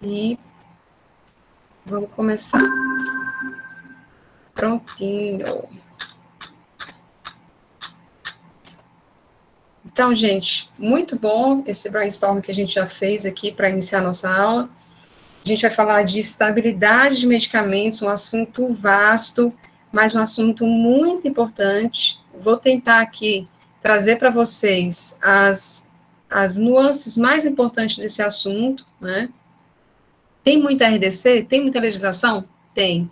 E vamos começar. Prontinho. Então, gente, muito bom esse brainstorm que a gente já fez aqui para iniciar a nossa aula. A gente vai falar de estabilidade de medicamentos, um assunto vasto, mas um assunto muito importante. Vou tentar aqui trazer para vocês as nuances mais importantes desse assunto, né? Tem muita RDC? Tem muita legislação? Tem.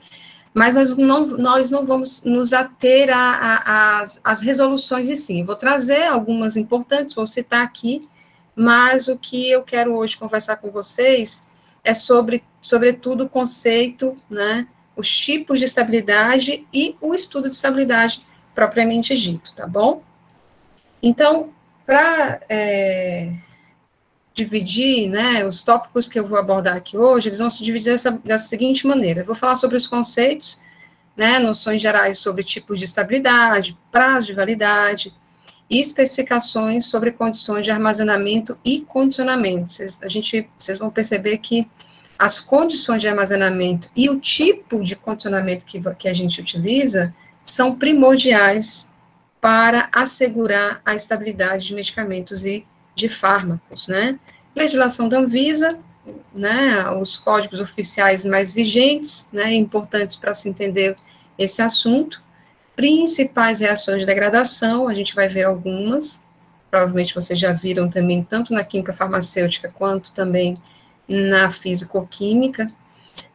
Mas nós não vamos nos ater às resoluções em si. Vou trazer algumas importantes, vou citar aqui, mas o que eu quero hoje conversar com vocês é sobretudo, o conceito, né, os tipos de estabilidade e o estudo de estabilidade propriamente dito, tá bom? Então, para dividir, né, os tópicos que eu vou abordar aqui hoje, eles vão se dividir dessa seguinte maneira. Eu vou falar sobre os conceitos, né, noções gerais sobre tipos de estabilidade, prazo de validade, e especificações sobre condições de armazenamento e condicionamento. Vocês vão perceber que as condições de armazenamento e o tipo de condicionamento que a gente utiliza são primordiais para assegurar a estabilidade de medicamentos e de fármacos, né? Legislação da Anvisa, né, os códigos oficiais mais vigentes, né, importantes para se entender esse assunto. Principais reações de degradação, a gente vai ver algumas, provavelmente vocês já viram também, tanto na química farmacêutica, quanto também na físico-química.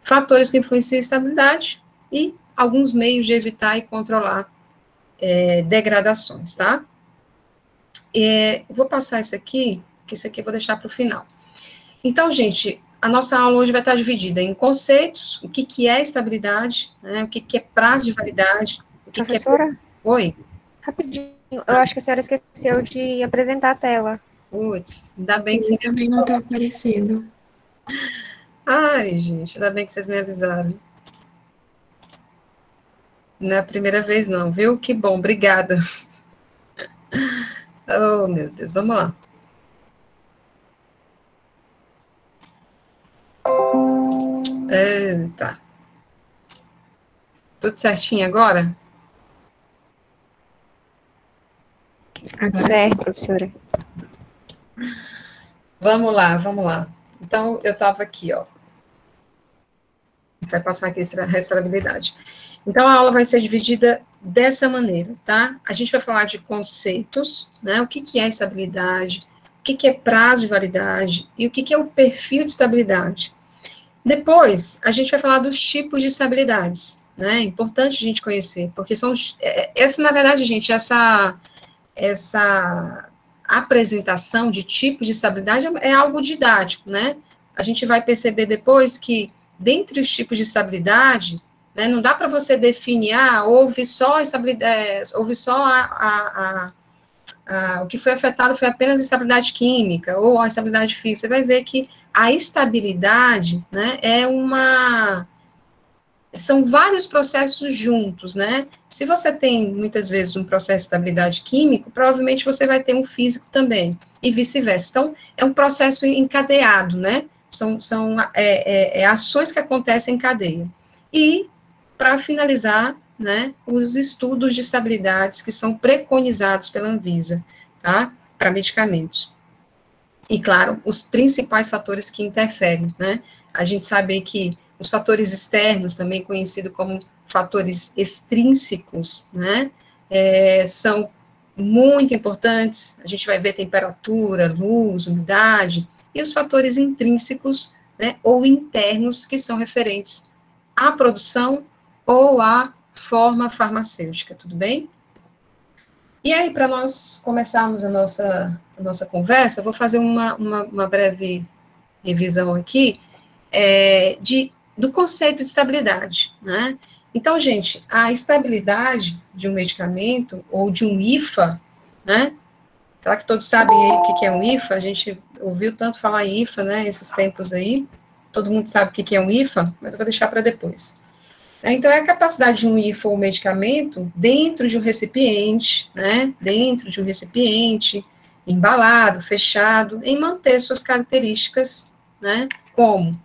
Fatores que influenciam a estabilidade e alguns meios de evitar e controlar degradações, tá? Vou passar isso aqui, que isso aqui eu vou deixar para o final. Então, gente, a nossa aula hoje vai estar dividida em conceitos, o que é estabilidade, né, o que é prazo de validade, o que Professora? é... Oi? Rapidinho, eu acho que a senhora esqueceu de apresentar a tela. Putz, ainda bem que você... também não está aparecendo. Ai, gente, ainda bem que vocês me avisaram. Não é a primeira vez, não, viu? Que bom, obrigada. Oh, meu Deus, vamos lá. Tá. Tudo certinho agora? Certo, professora. Vamos lá, vamos lá. Então, eu estava aqui, ó. Vai passar aqui a restabilidade. Então, a aula vai ser dividida dessa maneira, tá? A gente vai falar de conceitos, né? O que é estabilidade, o que é prazo de validade e o que é o perfil de estabilidade. Depois, a gente vai falar dos tipos de estabilidades, né? É importante a gente conhecer, porque são... na verdade, gente, essa apresentação de tipos de estabilidade é algo didático, né? A gente vai perceber depois que, dentre os tipos de estabilidade, né, não dá para você definir, houve só estabilidade, houve só o que foi afetado foi apenas a estabilidade química ou a estabilidade física. Você vai ver que a estabilidade, né, são vários processos juntos, né? Se você tem, muitas vezes, um processo de estabilidade químico, provavelmente você vai ter um físico também, e vice-versa. Então, é um processo encadeado, né? São ações que acontecem em cadeia. E, para finalizar, né, os estudos de estabilidades que são preconizados pela Anvisa, tá? Para medicamentos. E, claro, os principais fatores que interferem, né? A gente sabe que os fatores externos, também conhecido como fatores extrínsecos, né, são muito importantes. A gente vai ver temperatura, luz, umidade, e os fatores intrínsecos, né, ou internos, que são referentes à produção ou à forma farmacêutica, tudo bem? E aí, para nós começarmos a nossa conversa, eu vou fazer uma breve revisão aqui do conceito de estabilidade, né? Então, gente, a estabilidade de um medicamento ou de um IFA, né? Será que todos sabem aí o que é um IFA? A gente ouviu tanto falar em IFA, né, esses tempos aí. Todo mundo sabe o que é um IFA, mas eu vou deixar para depois. Então, é a capacidade de um IFA ou medicamento dentro de um recipiente, né? Dentro de um recipiente, embalado, fechado, em manter suas características, né? Como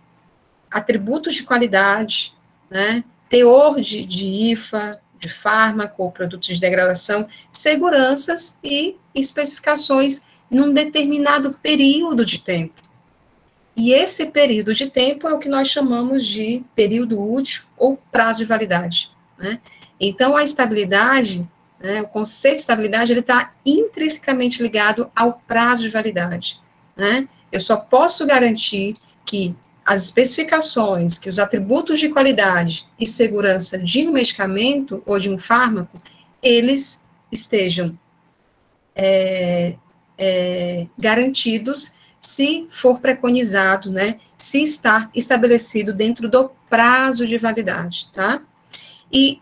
atributos de qualidade, né, teor de IFA, de fármaco ou produtos de degradação, seguranças e especificações num determinado período de tempo. E esse período de tempo é o que nós chamamos de período útil ou prazo de validade, né? Então, a estabilidade, né, o conceito de estabilidade, ele está intrinsecamente ligado ao prazo de validade, né? Eu só posso garantir que as especificações, que os atributos de qualidade e segurança de um medicamento ou de um fármaco, eles estejam garantidos se for preconizado, né, se está estabelecido dentro do prazo de validade, tá? E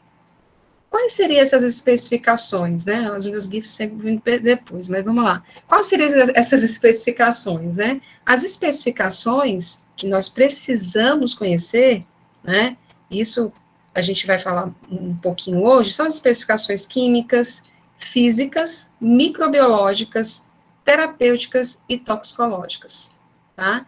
quais seriam essas especificações, né? Os meus GIFs sempre vêm depois, mas vamos lá. Quais seriam essas especificações, né? As especificações que nós precisamos conhecer, né? Isso a gente vai falar um pouquinho hoje, são as especificações químicas, físicas, microbiológicas, terapêuticas e toxicológicas, tá?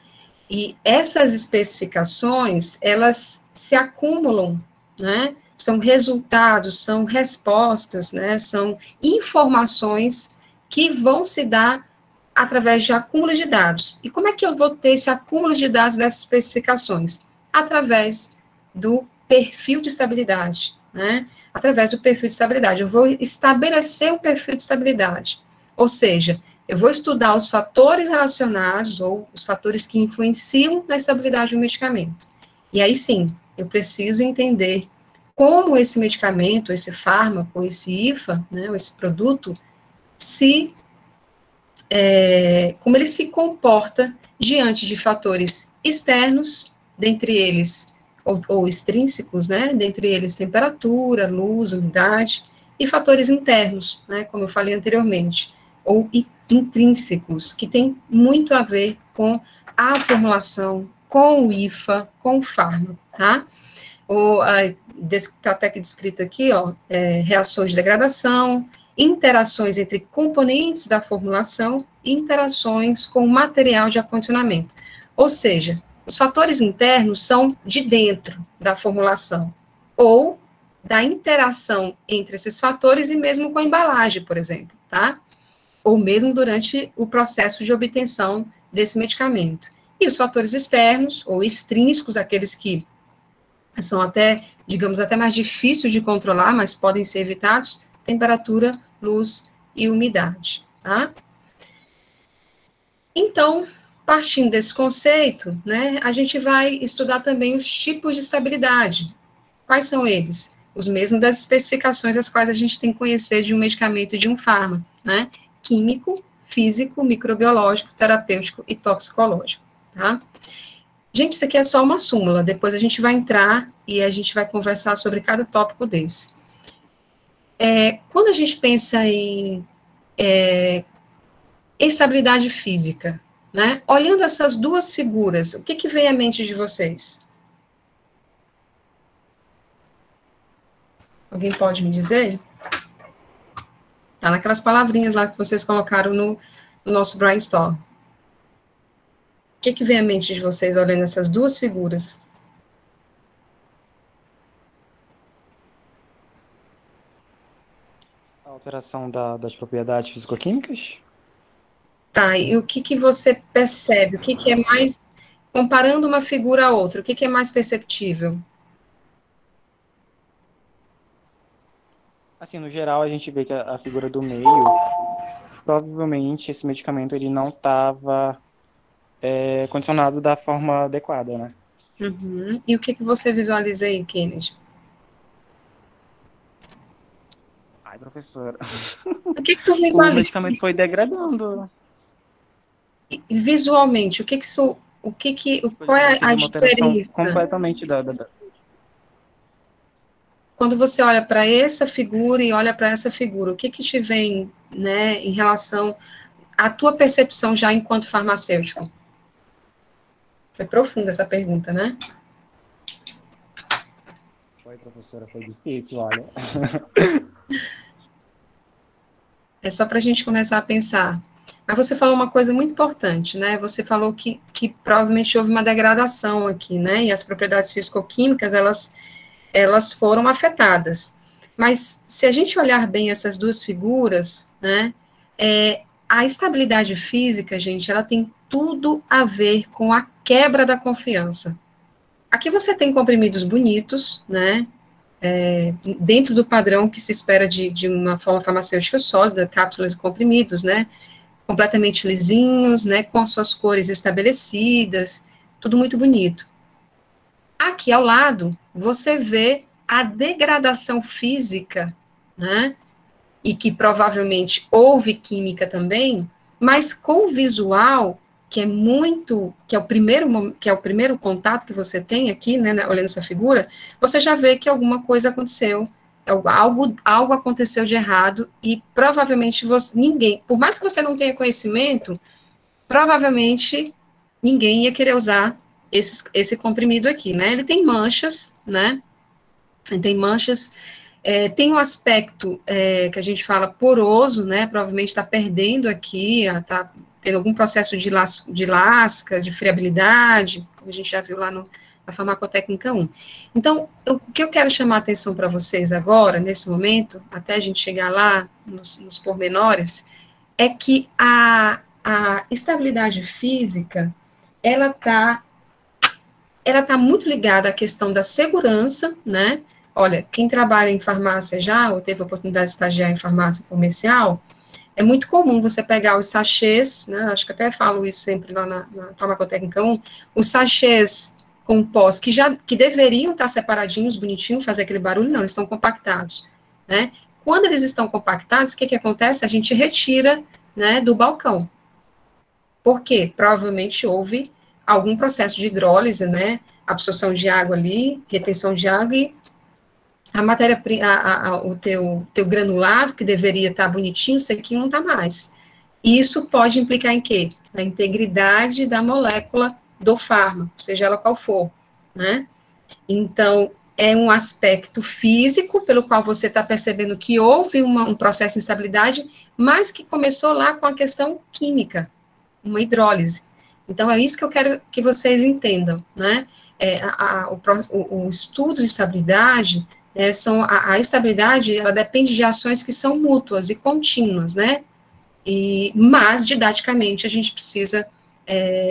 E essas especificações, elas se acumulam, né? São resultados, são respostas, né? São informações que vão se dar através de acúmulo de dados. E como é que eu vou ter esse acúmulo de dados dessas especificações? Através do perfil de estabilidade, né? Através do perfil de estabilidade. Eu vou estabelecer um perfil de estabilidade. Ou seja, eu vou estudar os fatores relacionados ou os fatores que influenciam na estabilidade do medicamento. E aí sim, eu preciso entender como esse medicamento, esse fármaco, esse IFA, né, esse produto, como ele se comporta diante de fatores externos, dentre eles, ou extrínsecos, né, dentre eles temperatura, luz, umidade, e fatores internos, né, como eu falei anteriormente, ou intrínsecos, que tem muito a ver com a formulação, com o IFA, com o fármaco, tá? Está até descrito aqui, ó, reações de degradação, interações entre componentes da formulação e interações com o material de acondicionamento. Ou seja, os fatores internos são de dentro da formulação, ou da interação entre esses fatores e mesmo com a embalagem, por exemplo, tá? Ou mesmo durante o processo de obtenção desse medicamento. E os fatores externos, ou extrínsecos, aqueles que são até, digamos, até mais difíceis de controlar, mas podem ser evitados, temperatura, luz e umidade, tá? Então, partindo desse conceito, né, a gente vai estudar também os tipos de estabilidade. Quais são eles? Os mesmos das especificações as quais a gente tem que conhecer de um medicamento e de um fármaco, né? Químico, físico, microbiológico, terapêutico e toxicológico, tá? Gente, isso aqui é só uma súmula, depois a gente vai entrar e a gente vai conversar sobre cada tópico desse. Quando a gente pensa em estabilidade física, né, olhando essas duas figuras, o que vem à mente de vocês? Alguém pode me dizer? Tá naquelas palavrinhas lá que vocês colocaram no nosso brainstorm. O que vem à mente de vocês olhando essas duas figuras? A alteração das propriedades físico-químicas? Tá, e o que você percebe? O que é mais, comparando uma figura a outra, o que é mais perceptível? Assim, no geral, a gente vê que a figura do meio, provavelmente esse medicamento ele não estava condicionado da forma adequada, né? Uhum. E o que você visualiza aí, Kennedy? Ai, professora. O que tu O visualiza? medicamento foi degradando. E visualmente, qual é Teve a uma alteração diferença? completamente Quando você olha para essa figura e olha para essa figura, o que te vem, né, em relação à tua percepção já enquanto farmacêutico? Foi profunda essa pergunta, né? Foi, professora, foi difícil, olha. É só para a gente começar a pensar. Mas você falou uma coisa muito importante, né? Você falou que provavelmente houve uma degradação aqui, né? E as propriedades físico-químicas, elas foram afetadas. Mas se a gente olhar bem essas duas figuras, né? A estabilidade física, gente, ela tem tudo a ver com a quebra da confiança. Aqui você tem comprimidos bonitos, né? Dentro do padrão que se espera de uma forma farmacêutica sólida, cápsulas e comprimidos, né? Completamente lisinhos, né? Com as suas cores estabelecidas, tudo muito bonito. Aqui ao lado, você vê a degradação física, né? E que provavelmente houve química também, mas com o visual, que é o primeiro contato que você tem aqui, né, olhando essa figura, você já vê que alguma coisa aconteceu, algo aconteceu de errado, e provavelmente ninguém, por mais que você não tenha conhecimento, provavelmente ninguém ia querer usar esse comprimido aqui, né? Ele tem manchas, né? Ele tem manchas. Tem um aspecto que a gente fala poroso, né? Provavelmente está perdendo aqui, está tendo algum processo de lasca, de friabilidade, como a gente já viu lá na farmacotécnica 1. Então, o que eu quero chamar a atenção para vocês agora, nesse momento, até a gente chegar lá nos pormenores, é que a estabilidade física, ela está muito ligada à questão da segurança, né? Olha, quem trabalha em farmácia já, ou teve a oportunidade de estagiar em farmácia comercial, é muito comum você pegar os sachês, né, acho que até falo isso sempre lá na farmacotécnica 1, os sachês com pós que deveriam estar separadinhos, bonitinhos, fazer aquele barulho, não, eles estão compactados, né? Quando eles estão compactados, o que acontece? A gente retira, né, do balcão. Por quê? Provavelmente houve algum processo de hidrólise, né, absorção de água ali, retenção de água, e a matéria, o teu granulado, que deveria estar bonitinho, sequinho, não está mais. E isso pode implicar em quê? Na integridade da molécula do fármaco, seja ela qual for, né? Então, é um aspecto físico, pelo qual você está percebendo que houve um processo de instabilidade, mas que começou lá com a questão química, uma hidrólise. Então, é isso que eu quero que vocês entendam, né? O estudo de estabilidade, a estabilidade, ela depende de ações que são mútuas e contínuas, né? Mas, didaticamente, a gente precisa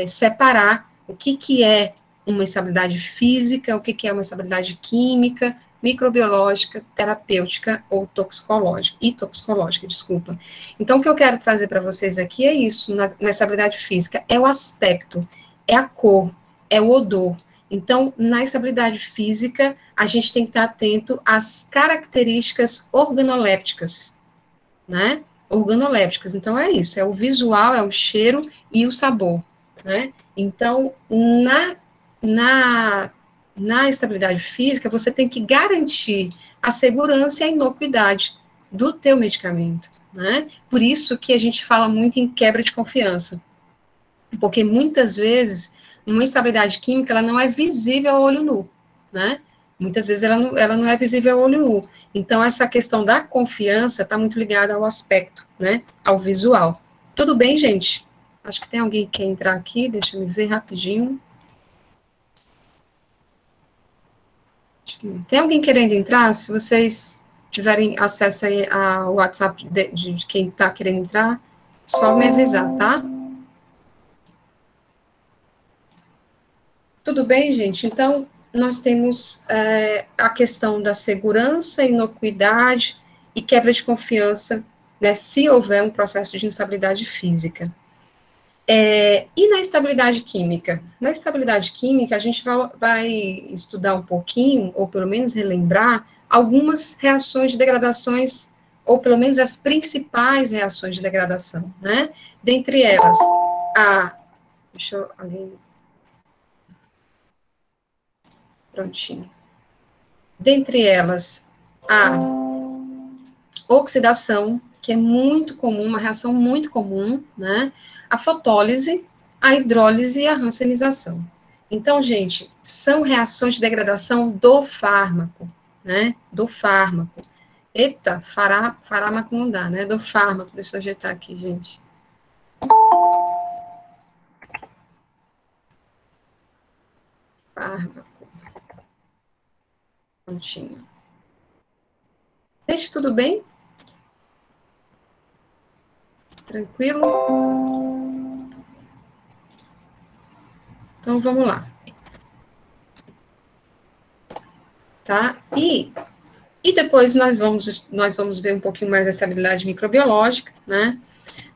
separar o que é uma estabilidade física, o que é uma estabilidade química, microbiológica, terapêutica ou toxicológica, desculpa. Então, o que eu quero trazer para vocês aqui é isso, na estabilidade física, é o aspecto, é a cor, é o odor. Então, na estabilidade física, a gente tem que estar atento às características organolépticas, né? Organolépticas, então é isso, é o visual, é o cheiro e o sabor, né? Então, na estabilidade física, você tem que garantir a segurança e a inocuidade do teu medicamento, né? Por isso que a gente fala muito em quebra de confiança, porque muitas vezes uma instabilidade química, ela não é visível ao olho nu, né? Muitas vezes ela não é visível ao olho nu. Então, essa questão da confiança está muito ligada ao aspecto, né? Ao visual. Tudo bem, gente? Acho que tem alguém que quer entrar aqui, deixa eu me ver rapidinho. Tem alguém querendo entrar? Se vocês tiverem acesso aí ao WhatsApp de quem está querendo entrar, só me avisar, tá? Tudo bem, gente? Então, nós temos a questão da segurança, inocuidade e quebra de confiança, né, se houver um processo de instabilidade física. E na estabilidade química? Na estabilidade química, a gente vai estudar um pouquinho, ou pelo menos relembrar, algumas reações de degradações, ou pelo menos as principais reações de degradação, né? Dentre elas, prontinho. Dentre elas, a oxidação, que é muito comum, uma reação muito comum, né? A fotólise, a hidrólise e a rancenização. Então, gente, são reações de degradação do fármaco, né? Do fármaco. Eita, fármaco não dá, né? Do fármaco, deixa eu ajeitar aqui, gente. Fármaco. Prontinho. Gente, tudo bem? Tranquilo? Então, vamos lá. Tá? E depois nós vamos ver um pouquinho mais da estabilidade microbiológica, né?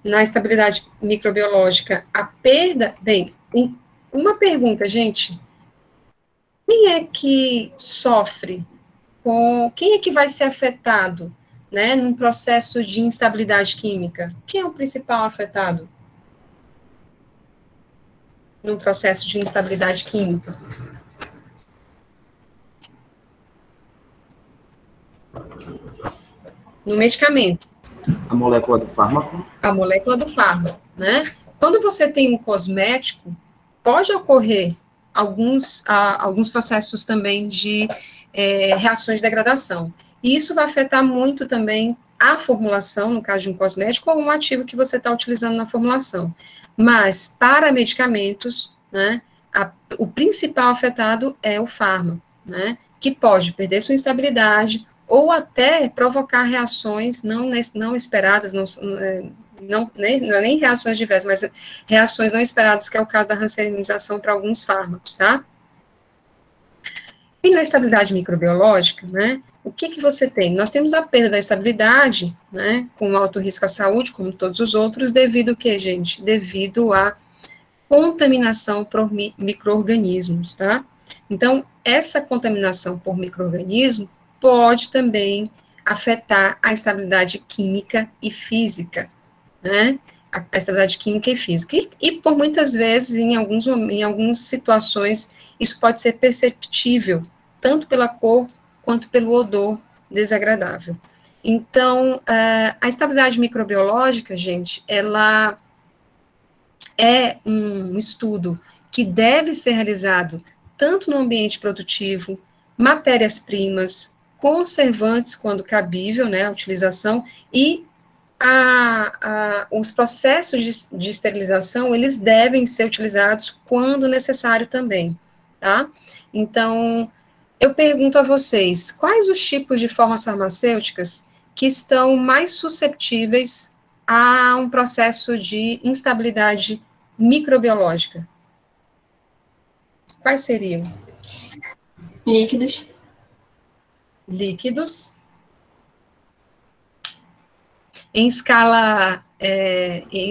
Na estabilidade microbiológica, a perda... Bem, uma pergunta, gente. Quem é que sofre quem é que vai ser afetado, né, num processo de instabilidade química? Quem é o principal afetado num processo de instabilidade química? No medicamento. A molécula do fármaco. A molécula do fármaco, né? Quando você tem um cosmético, pode ocorrer alguns processos também de reações de degradação. E isso vai afetar muito também a formulação, no caso de um cosmético, ou um ativo que você está utilizando na formulação. Mas, para medicamentos, né, o principal afetado é o fármaco, né, que pode perder sua estabilidade, ou até provocar reações não esperadas, não é nem reações diversas, mas reações não esperadas, que é o caso da ranceinização para alguns fármacos, tá? E na estabilidade microbiológica, né, o que você tem? Nós temos a perda da estabilidade, né, com alto risco à saúde, como todos os outros, devido ao que, gente? Devido à contaminação por micro-organismos, tá? Então, essa contaminação por micro-organismo pode também afetar a estabilidade química e física, né? A estabilidade química e física. E por muitas vezes, em algumas situações, isso pode ser perceptível, tanto pela cor quanto pelo odor desagradável. Então, a estabilidade microbiológica, gente, ela é um estudo que deve ser realizado tanto no ambiente produtivo, matérias-primas, conservantes, quando cabível, né, a utilização, e os processos de esterilização, eles devem ser utilizados quando necessário também, tá? Então, eu pergunto a vocês, quais os tipos de formas farmacêuticas que estão mais susceptíveis a um processo de instabilidade microbiológica? Quais seriam? Líquidos. Líquidos. Em escala...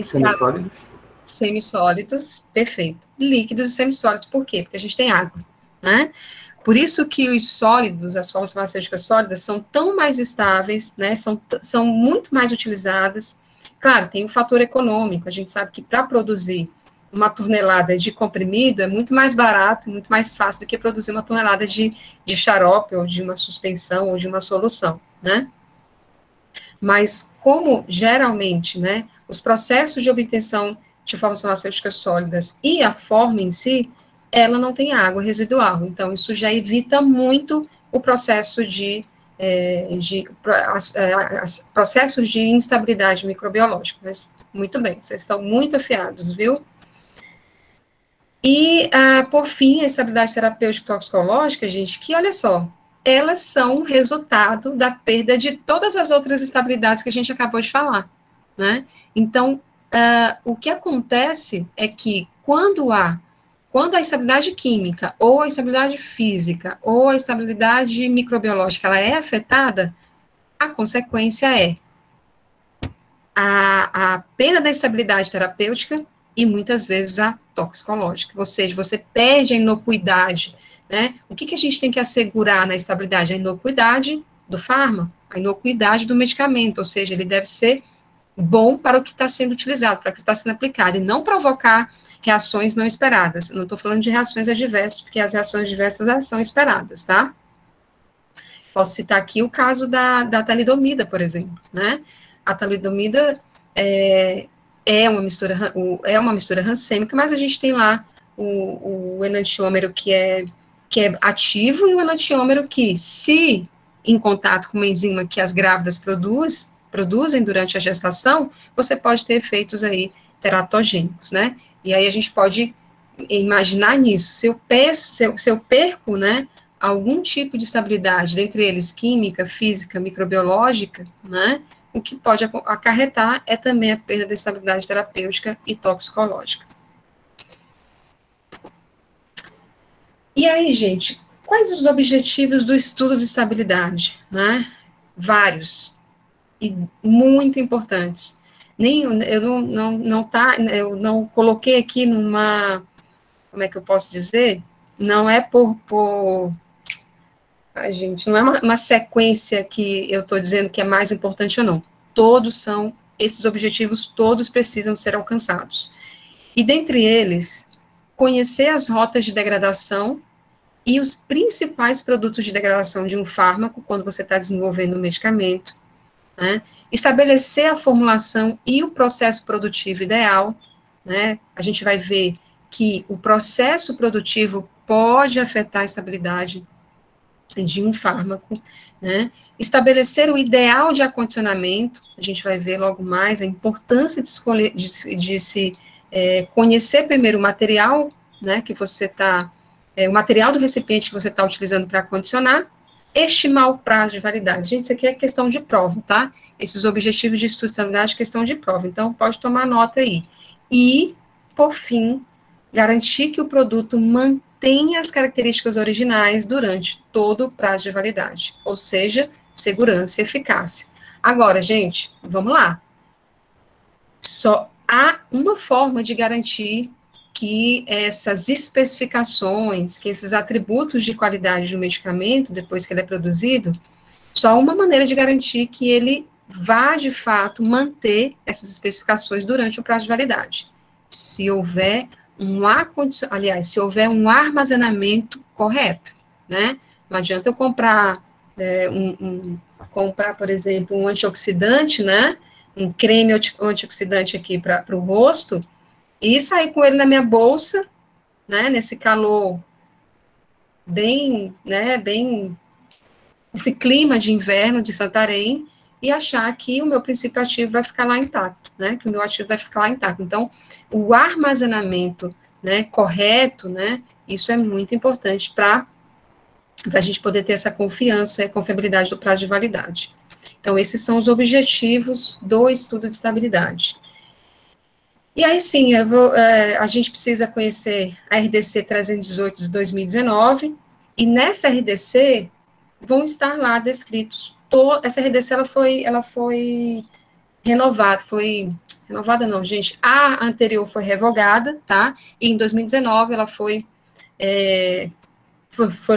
Semissólidos. Semissólidos, perfeito. Líquidos e semissólidos, por quê? Porque a gente tem água, né? Por isso que os sólidos, as formas farmacêuticas sólidas, são tão mais estáveis, né? São muito mais utilizadas. Claro, tem o fator econômico. A gente sabe que para produzir uma tonelada de comprimido é muito mais barato, muito mais fácil do que produzir uma tonelada de xarope, ou de uma suspensão, ou de uma solução, né? Mas como, geralmente, né, os processos de obtenção de formas farmacêuticas sólidas e a forma em si, ela não tem água residual. Então, isso já evita muito o processo processos de instabilidade microbiológica. Mas, muito bem, vocês estão muito afiados, viu? E, por fim, a estabilidade terapêutica toxicológica, gente, que, olha só, elas são resultado da perda de todas as outras estabilidades que a gente acabou de falar, né? Então, o que acontece é que quando a estabilidade química, ou a estabilidade física, ou a estabilidade microbiológica, ela é afetada, a consequência é a perda da estabilidade terapêutica e, muitas vezes, a toxicológica, ou seja, você perde a inocuidade, né? O que a gente tem que assegurar na estabilidade? A inocuidade do fármaco, a inocuidade do medicamento, ou seja, ele deve ser bom para o que está sendo utilizado, para o que está sendo aplicado, e não provocar reações não esperadas. Eu não estou falando de reações adversas, porque as reações adversas são esperadas, tá? Posso citar aqui o caso da talidomida, por exemplo, né? A talidomida é uma mistura rancêmica, mas a gente tem lá o enantiômero que é ativo, e o enantiômero que, se em contato com uma enzima que as grávidas produzem durante a gestação, você pode ter efeitos aí teratogênicos, né? E aí a gente pode imaginar nisso. Se eu perco, né, algum tipo de estabilidade, dentre eles química, física, microbiológica, né, o que pode acarretar é também a perda da estabilidade terapêutica e toxicológica. E aí, gente, quais os objetivos do estudo de estabilidade, né? Vários, e muito importantes. Eu não coloquei aqui numa, como é que eu posso dizer? Não é ai, gente, não é uma sequência que eu estou dizendo que é mais importante ou não. Todos são, esses objetivos todos precisam ser alcançados. E dentre eles, conhecer as rotas de degradação e os principais produtos de degradação de um fármaco, quando você está desenvolvendo um medicamento, né? Estabelecer a formulação e o processo produtivo ideal, né? A gente vai ver que o processo produtivo pode afetar a estabilidade de um fármaco, né? Estabelecer o ideal de acondicionamento, a gente vai ver logo mais a importância de escolher, de se conhecer primeiro o material, né, que você está, o material do recipiente que você está utilizando para acondicionar, estimar o prazo de validade. Gente, isso aqui é questão de prova, tá? Esses objetivos de estudo de estabilidade, questão de prova, então pode tomar nota aí. E, por fim, garantir que o produto mantenha as características originais durante todo o prazo de validade, ou seja, segurança e eficácia. Agora, gente, vamos lá. Só há uma forma de garantir que essas especificações, que esses atributos de qualidade do medicamento, depois que ele é produzido, só uma maneira de garantir que ele vá, de fato, manter essas especificações durante o prazo de validade. Se houver se houver um armazenamento correto, né? Não adianta eu comprar, por exemplo, um antioxidante, né? Um creme antioxidante aqui para o rosto, e sair com ele na minha bolsa, né? Nesse calor bem, esse clima de inverno de Santarém, e achar que o meu princípio ativo vai ficar lá intacto, né, que o meu ativo vai ficar lá intacto. Então, o armazenamento, né, correto, né, isso é muito importante para a gente poder ter essa confiança e confiabilidade do prazo de validade. Então, esses são os objetivos do estudo de estabilidade. E aí, sim, a gente precisa conhecer a RDC 318 de 2019, e nessa RDC vão estar lá descritos. Essa RDC, ela foi renovada, não, gente, a anterior foi revogada, tá? E em 2019 ela foram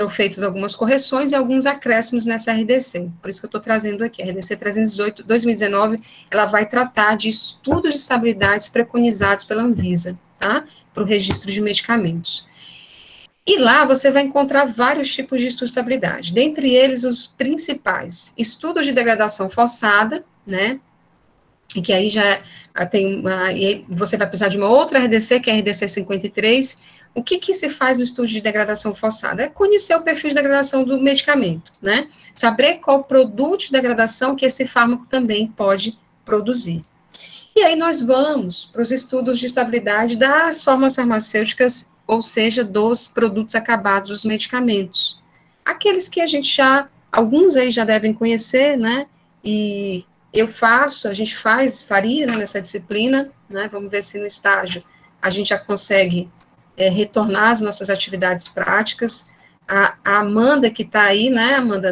feitas algumas correções e alguns acréscimos nessa RDC, por isso que eu estou trazendo aqui, a RDC 318, 2019, ela vai tratar de estudos de estabilidades preconizados pela Anvisa, tá? Para o registro de medicamentos. E lá você vai encontrar vários tipos de estudo de estabilidade, dentre eles os principais, estudos de degradação forçada, né, e que aí já tem e você vai precisar de uma outra RDC, que é a RDC 53. O que se faz no estudo de degradação forçada? É conhecer o perfil de degradação do medicamento, né, saber qual produto de degradação que esse fármaco também pode produzir. E aí nós vamos para os estudos de estabilidade das fórmulas farmacêuticas, ou seja, dos produtos acabados, dos medicamentos. Aqueles que a gente alguns aí já devem conhecer, né, e a gente faria, né, nessa disciplina, né, vamos ver se no estágio a gente já consegue retornar às nossas atividades práticas. A Amanda, que está aí, né, Amanda,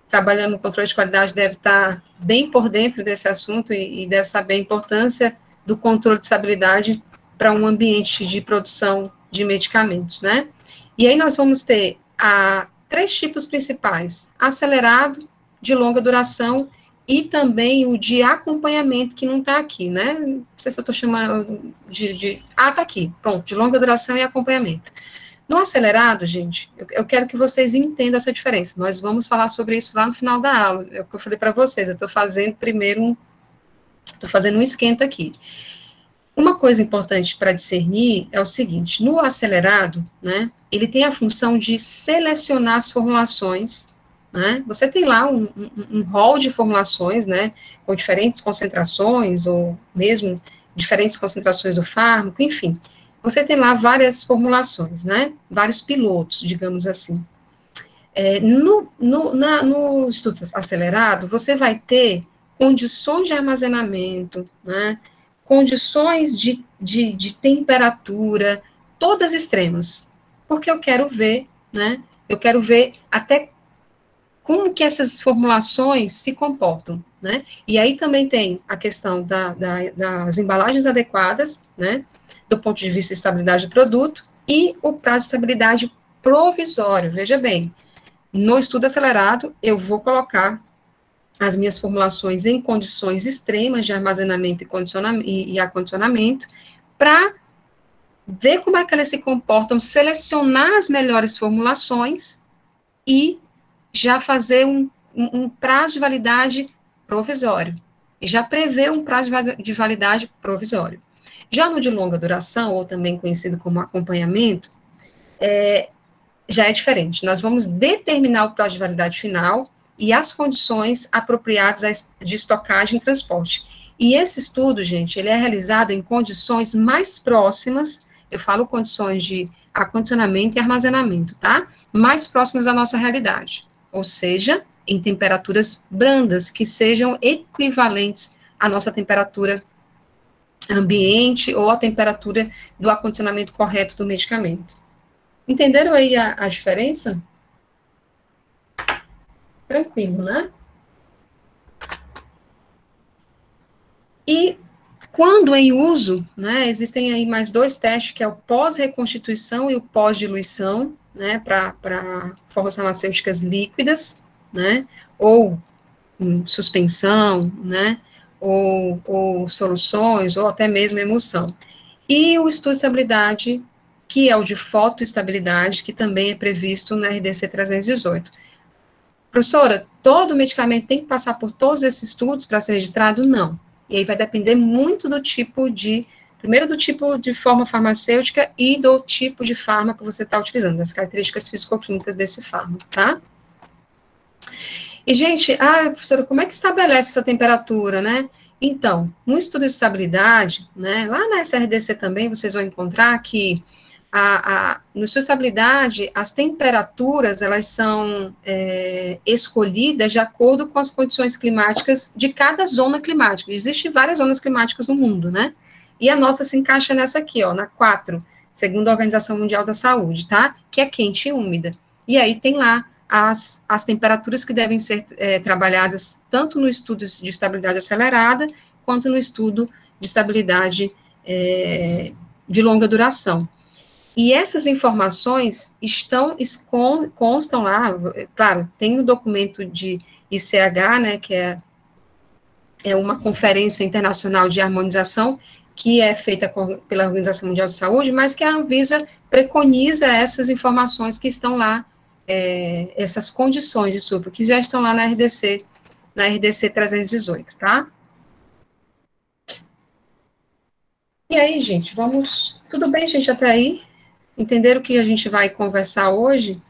trabalhando no controle de qualidade, deve estar bem por dentro desse assunto e deve saber a importância do controle de estabilidade para um ambiente de produção de medicamentos, né? E aí nós vamos ter 3 tipos principais: acelerado, de longa duração, e também o de acompanhamento, que não está aqui, né? Não sei se eu estou chamando tá aqui, pronto, de longa duração e acompanhamento. No acelerado, gente, eu quero que vocês entendam essa diferença. Nós vamos falar sobre isso lá no final da aula. É o que eu falei para vocês, eu estou fazendo um esquenta aqui. Uma coisa importante para discernir é o seguinte: no acelerado, né, ele tem a função de selecionar as formulações, né, você tem lá um rol de formulações, né, com diferentes concentrações, ou mesmo diferentes concentrações do fármaco, enfim. Você tem lá várias formulações, né? Vários pilotos, digamos assim. No estudo acelerado, você vai ter condições de armazenamento, né? Condições de temperatura, todas extremas, porque eu quero ver, né? Eu quero ver até como que essas formulações se comportam, né? E aí também tem a questão das embalagens adequadas, né? Do ponto de vista de estabilidade do produto e o prazo de estabilidade provisório. Veja bem, no estudo acelerado, eu vou colocar as minhas formulações em condições extremas de armazenamento e acondicionamento, para ver como é que elas se comportam, selecionar as melhores formulações e já fazer um prazo de validade provisório. E já prever um prazo de validade provisório. Já no de longa duração, ou também conhecido como acompanhamento, já é diferente. Nós vamos determinar o prazo de validade final e as condições apropriadas de estocagem e transporte. E esse estudo, gente, ele é realizado em condições mais próximas, eu falo condições de acondicionamento e armazenamento, tá? Mais próximas da nossa realidade. Ou seja, em temperaturas brandas, que sejam equivalentes à nossa temperatura ambiente ou à temperatura do acondicionamento correto do medicamento. Entenderam aí a diferença? Tranquilo, né? E quando em uso, né, existem aí mais dois testes, que é o pós-reconstituição e o pós-diluição, né, para formas farmacêuticas líquidas, né, ou em suspensão, né, ou soluções, ou até mesmo emulsão. E o estudo de estabilidade, que é o de fotoestabilidade, que também é previsto na RDC 318. Professora, todo medicamento tem que passar por todos esses estudos para ser registrado? Não. E aí vai depender muito do tipo de, primeiro do tipo de forma farmacêutica e do tipo de fármaco que você está utilizando, das características fisicoquímicas desse fármaco, tá? E, gente, professora, como é que estabelece essa temperatura, né? Então, no estudo de estabilidade, né, lá na SRDC também vocês vão encontrar que no estudo de estabilidade, as temperaturas, elas são escolhidas de acordo com as condições climáticas de cada zona climática. Existem várias zonas climáticas no mundo, né? E a nossa se encaixa nessa aqui, ó, na 4, segundo a Organização Mundial da Saúde, tá? Que é quente e úmida. E aí tem lá as temperaturas que devem ser trabalhadas tanto no estudo de estabilidade acelerada, quanto no estudo de estabilidade de longa duração. E essas informações constam lá, claro, tem o documento de ICH, né, que é uma conferência internacional de harmonização, que é feita pela Organização Mundial de Saúde, mas que a Anvisa preconiza essas informações que estão lá, essas condições de supro, que já estão lá na RDC 318, tá? E aí, gente, tudo bem, gente, até aí? Entenderam o que a gente vai conversar hoje?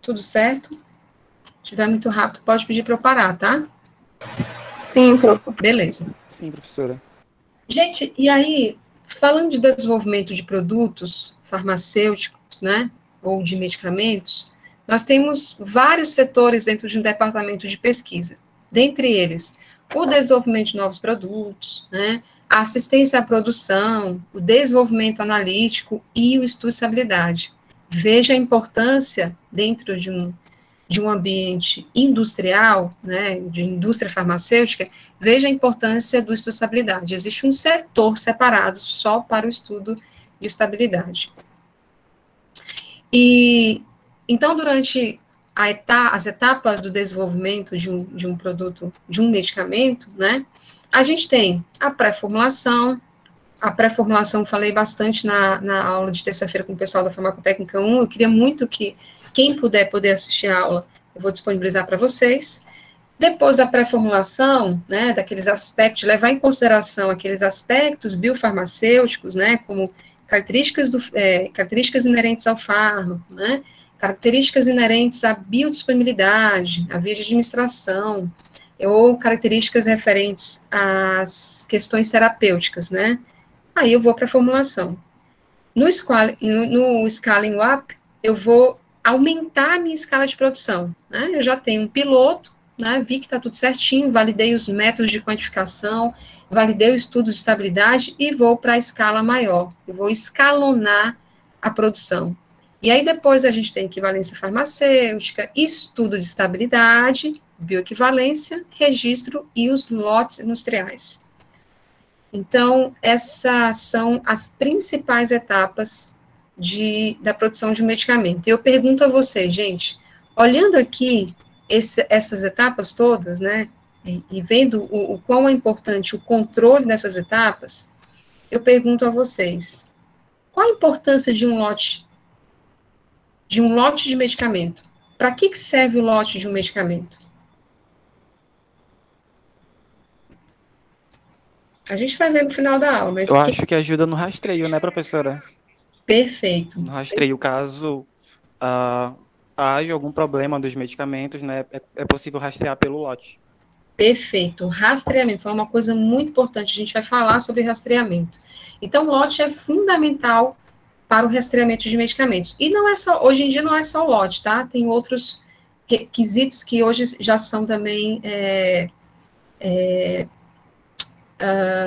Tudo certo? Se estiver muito rápido, pode pedir para eu parar, tá? Sim, professor. Beleza. Sim, professora. Gente, e aí, falando de desenvolvimento de produtos farmacêuticos, né, ou de medicamentos, nós temos vários setores dentro de um departamento de pesquisa. Dentre eles, o desenvolvimento de novos produtos, né, a assistência à produção, o desenvolvimento analítico e o estudo de estabilidade. Veja a importância dentro de um ambiente industrial, né, de indústria farmacêutica, veja a importância do estudo de estabilidade. Existe um setor separado só para o estudo de estabilidade. E, então, durante as etapas do desenvolvimento de um produto, de um medicamento, né, a gente tem a pré-formulação. A pré-formulação, falei bastante na aula de terça-feira com o pessoal da Farmacotécnica 1, eu queria muito que quem poder assistir a aula, eu vou disponibilizar para vocês. Depois da pré-formulação, né, daqueles aspectos, levar em consideração aqueles aspectos biofarmacêuticos, né, como características inerentes ao fármaco, né, características inerentes à biodisponibilidade, à via de administração, ou características referentes às questões terapêuticas, né? Aí eu vou para a formulação. No Scaling Up, eu vou aumentar a minha escala de produção, né? Eu já tenho um piloto, né? Vi que está tudo certinho, validei os métodos de quantificação, validei o estudo de estabilidade e vou para a escala maior. Eu vou escalonar a produção. E aí depois a gente tem equivalência farmacêutica, estudo de estabilidade, bioequivalência, registro e os lotes industriais. Então, essas são as principais etapas da produção de um medicamento. Eu pergunto a vocês, gente, olhando aqui essas etapas todas, né, e vendo o quão é importante o controle dessas etapas, eu pergunto a vocês, qual a importância de um lote de medicamento? Para que serve o lote de um medicamento? A gente vai ver no final da aula, mas... Eu acho que ajuda no rastreio, né, professora? Perfeito. No rastreio, caso haja algum problema dos medicamentos, né, é possível rastrear pelo lote. Perfeito. Rastreamento foi uma coisa muito importante. A gente vai falar sobre rastreamento. Então, o lote é fundamental para o rastreamento de medicamentos. E não é só, hoje em dia não é só o lote, tá? Tem outros requisitos que hoje já são também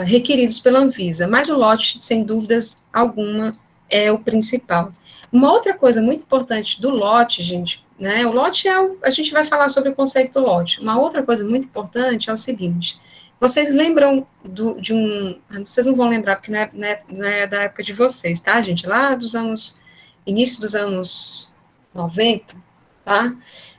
requeridos pela Anvisa, mas o lote, sem dúvidas alguma, é o principal. Uma outra coisa muito importante do lote, gente, né, o lote a gente vai falar sobre o conceito do lote. Uma outra coisa muito importante é o seguinte, vocês lembram vocês não vão lembrar, porque não é da época de vocês, tá, gente? Lá início dos anos 90, tá?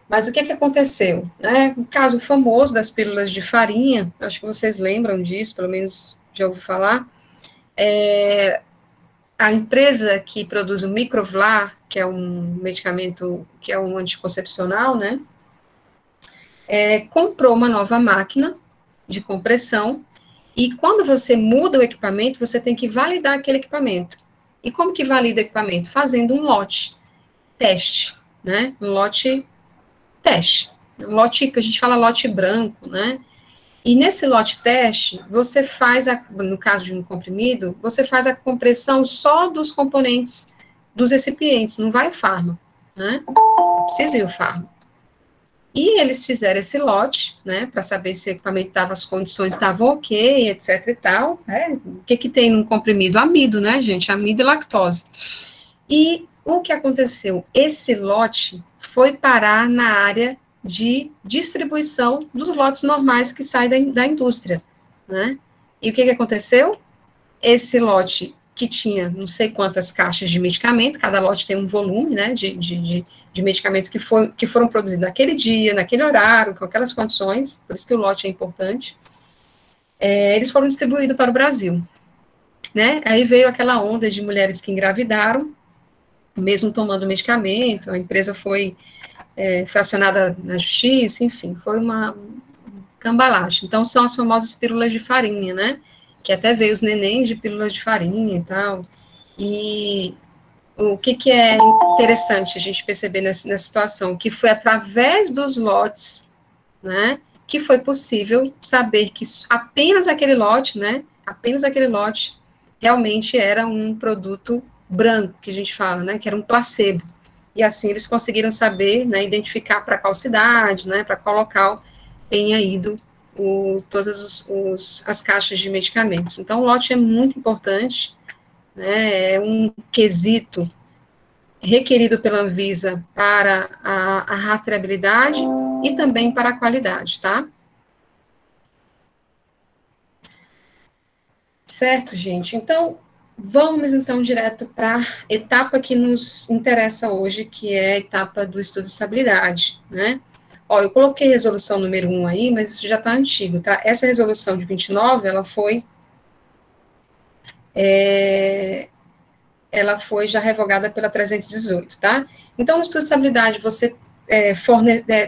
Mas o que aconteceu? Né? O caso famoso das pílulas de farinha, acho que vocês lembram disso, pelo menos já ouvi falar, a empresa que produz o Microvlar, que é um medicamento, que é um anticoncepcional, né, comprou uma nova máquina de compressão, e quando você muda o equipamento, você tem que validar aquele equipamento. E como que valida o equipamento? Fazendo um lote teste, né, um lote teste, um lote que a gente fala lote branco, né, e nesse lote teste, você faz, no caso de um comprimido, você faz a compressão só dos componentes dos recipientes, não vai o fármaco, né, não precisa ir o fármaco. E eles fizeram esse lote, né, para saber se o equipamento estava, as condições estavam ok, etc e tal, né, o que tem num comprimido? Amido, né, gente, amido e lactose. E o que aconteceu? Esse lote foi parar na área de distribuição dos lotes normais que saem da indústria, né? E o que aconteceu? Esse lote que tinha não sei quantas caixas de medicamento, cada lote tem um volume, né, de medicamentos que foram produzidos naquele dia, naquele horário, com aquelas condições, por isso que o lote é importante, eles foram distribuídos para o Brasil, né? Aí veio aquela onda de mulheres que engravidaram, mesmo tomando medicamento, a empresa foi acionada na justiça, enfim, foi uma cambalache. Então, são as famosas pílulas de farinha, né, que até veio os nenéns de pílulas de farinha e tal, e o que é interessante a gente perceber nessa situação, que foi através dos lotes, né, que foi possível saber que apenas aquele lote, né, apenas aquele lote realmente era um produto branco, que a gente fala, né, que era um placebo. E assim eles conseguiram saber, né, identificar para qual cidade, né, para qual local tenha ido todas as caixas de medicamentos. Então, o lote é muito importante, né, é um quesito requerido pela Anvisa para a rastreabilidade e também para a qualidade, tá? Certo, gente? Então, vamos, então, direto para a etapa que nos interessa hoje, que é a etapa do estudo de estabilidade, né? Ó, eu coloquei resolução número 1 aí, mas isso já está antigo, tá? Essa resolução de 29, ela foi já revogada pela 318, tá? Então, no estudo de estabilidade, você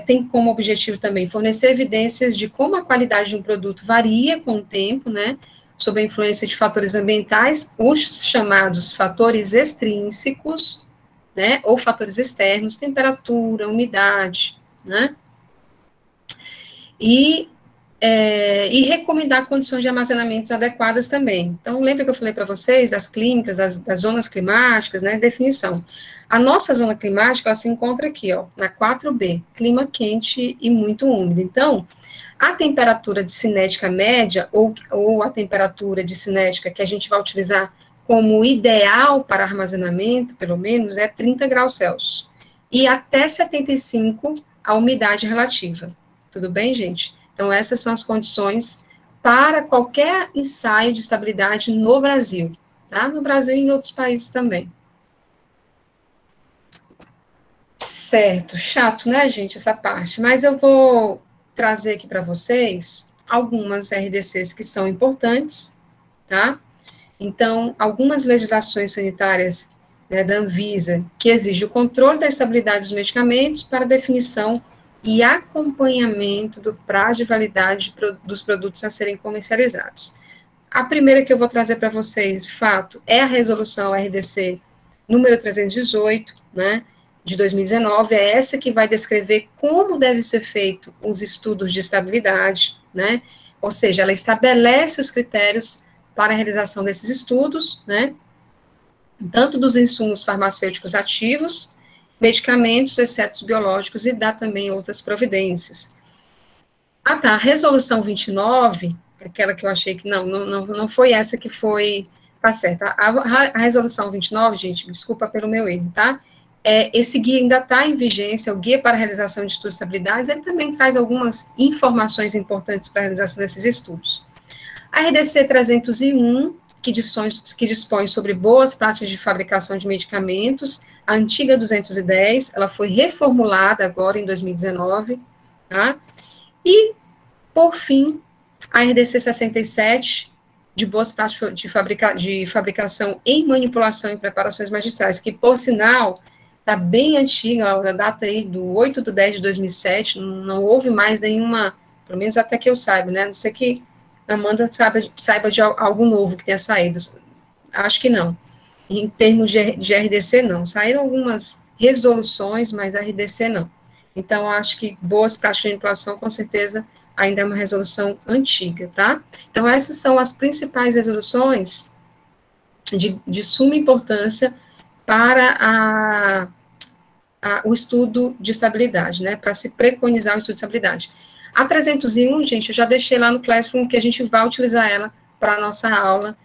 tem como objetivo também fornecer evidências de como a qualidade de um produto varia com o tempo, né? Sob a influência de fatores ambientais, os chamados fatores extrínsecos, né, ou fatores externos, temperatura, umidade, né, e e recomendar condições de armazenamento adequadas também. Então, lembra que eu falei para vocês das clínicas, das zonas climáticas, né, definição. A nossa zona climática, ela se encontra aqui, ó, na 4B, clima quente e muito úmido. Então, a temperatura de cinética média, ou a temperatura de cinética que a gente vai utilizar como ideal para armazenamento, pelo menos, é 30 graus Celsius. E até 75 a umidade relativa. Tudo bem, gente? Então, essas são as condições para qualquer ensaio de estabilidade no Brasil, tá? No Brasil e em outros países também. Certo, chato, né, gente, essa parte, mas eu vou trazer aqui para vocês algumas RDCs que são importantes, tá? Então, algumas legislações sanitárias, né, da Anvisa, que exige o controle da estabilidade dos medicamentos para definição e acompanhamento do prazo de validade dos produtos a serem comercializados. A primeira que eu vou trazer para vocês, de fato, é a resolução RDC número 318, né, de 2019, é essa que vai descrever como deve ser feito os estudos de estabilidade, né, ou seja, ela estabelece os critérios para a realização desses estudos, né, tanto dos insumos farmacêuticos ativos, medicamentos, excetos biológicos, e dá também outras providências. Ah, tá, a resolução 29, aquela que eu achei que não foi essa que foi, tá certo, a resolução 29, gente, desculpa pelo meu erro, tá? Esse guia ainda está em vigência, o guia para a realização de estudos de estabilidade, ele também traz algumas informações importantes para a realização desses estudos. A RDC 301, que dispõe sobre boas práticas de fabricação de medicamentos, a antiga 210, ela foi reformulada agora em 2019, tá? E, por fim, a RDC 67, de boas práticas de fabricação em manipulação e preparações magistrais, que, por sinal, está bem antiga, a data aí do 8/10/2007, não houve mais nenhuma, pelo menos até que eu saiba, né? Não sei que a Amanda saiba de algo novo que tenha saído, acho que não. Em termos de RDC, não. Saíram algumas resoluções, mas RDC não. Então, acho que boas práticas de manipulação, com certeza, ainda é uma resolução antiga, tá? Então, essas são as principais resoluções de suma importância para o estudo de estabilidade, né? Para se preconizar o estudo de estabilidade. A 301, gente, eu já deixei lá no Classroom, que a gente vai utilizar ela para a nossa aula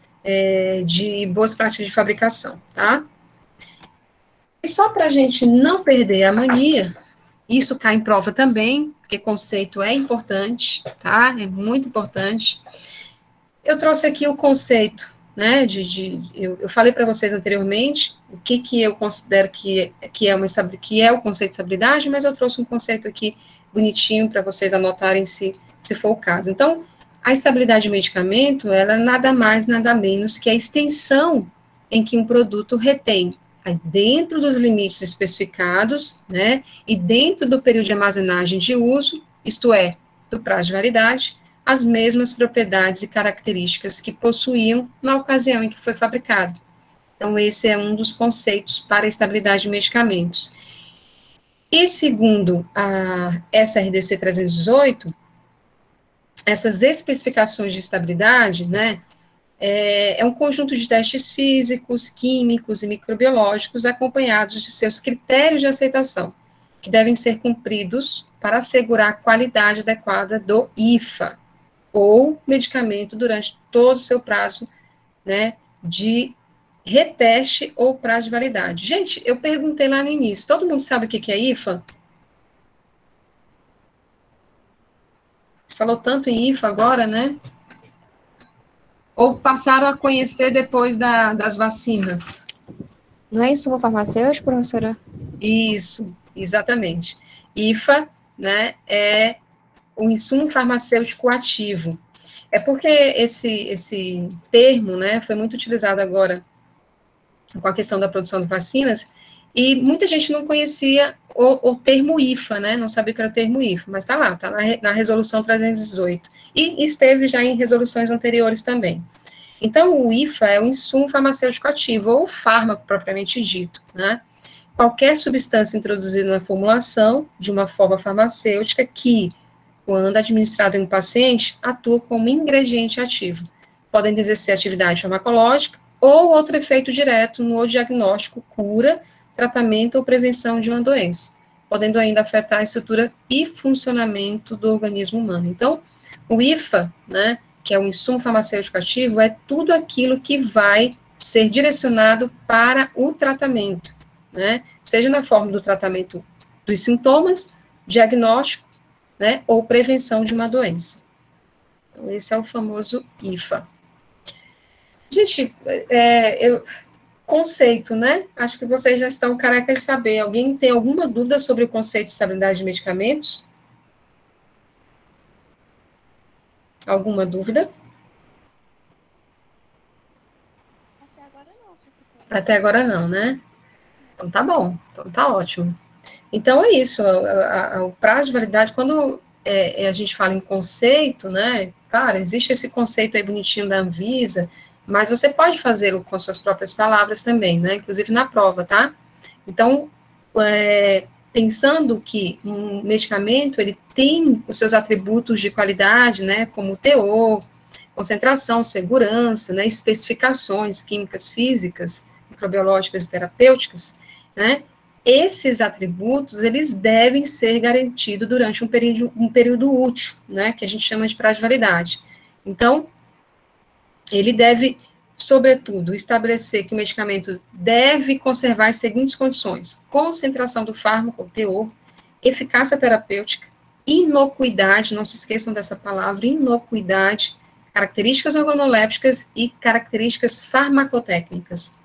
de boas práticas de fabricação, tá? E só para a gente não perder a mania, isso cai em prova também, porque conceito é importante, tá? É muito importante. Eu trouxe aqui o conceito, né, eu falei para vocês anteriormente o que eu considero que é o conceito de estabilidade, mas eu trouxe um conceito aqui bonitinho para vocês anotarem se for o caso. Então, a estabilidade de medicamento, ela é nada mais, nada menos que a extensão em que um produto retém, dentro dos limites especificados, né, e dentro do período de armazenagem de uso, isto é, do prazo de validade, as mesmas propriedades e características que possuíam na ocasião em que foi fabricado. Então, esse é um dos conceitos para a estabilidade de medicamentos. E segundo a SRDC 318, essas especificações de estabilidade, né, é um conjunto de testes físicos, químicos e microbiológicos acompanhados de seus critérios de aceitação, que devem ser cumpridos para assegurar a qualidade adequada do IFA, ou medicamento durante todo o seu prazo, né, de reteste ou prazo de validade. Gente, eu perguntei lá no início, todo mundo sabe o que é IFA? Você falou tanto em IFA agora, né? Ou passaram a conhecer depois das vacinas? Não é insumo farmacêutico, professora? Isso, exatamente. IFA, né, é o insumo farmacêutico ativo. É porque esse termo, né, foi muito utilizado agora com a questão da produção de vacinas, e muita gente não conhecia o termo IFA, né, não sabia que era o termo IFA, mas está lá, está na resolução 318, e esteve já em resoluções anteriores também. Então, o IFA é o insumo farmacêutico ativo, ou fármaco propriamente dito, né, qualquer substância introduzida na formulação de uma forma farmacêutica que quando administrado em um paciente, atua como ingrediente ativo. Podem exercer atividade farmacológica ou outro efeito direto no diagnóstico, cura, tratamento ou prevenção de uma doença, podendo ainda afetar a estrutura e funcionamento do organismo humano. Então, o IFA, né, que é o insumo farmacêutico ativo, é tudo aquilo que vai ser direcionado para o tratamento, né, seja na forma do tratamento dos sintomas, diagnóstico, né, ou prevenção de uma doença. Então, esse é o famoso IFA. Gente, conceito, né? Acho que vocês já estão carecas de saber. Alguém tem alguma dúvida sobre o conceito de estabilidade de medicamentos? Alguma dúvida? Até agora não, né? Então tá bom, então tá ótimo. Então é isso, o prazo de validade, quando a gente fala em conceito, né? Cara, existe esse conceito aí bonitinho da Anvisa, mas você pode fazê-lo com suas próprias palavras também, né? Inclusive na prova, tá? Então, pensando que um medicamento, ele tem os seus atributos de qualidade, né? Como teor, concentração, segurança, né? Especificações químicas, físicas, microbiológicas e terapêuticas, né? Esses atributos, eles devem ser garantidos durante um período útil, né? Que a gente chama de prazo de validade. Então, ele deve, sobretudo, estabelecer que o medicamento deve conservar as seguintes condições: concentração do fármaco, ou teor, eficácia terapêutica, inocuidade, não se esqueçam dessa palavra, inocuidade, características organolépticas e características farmacotécnicas.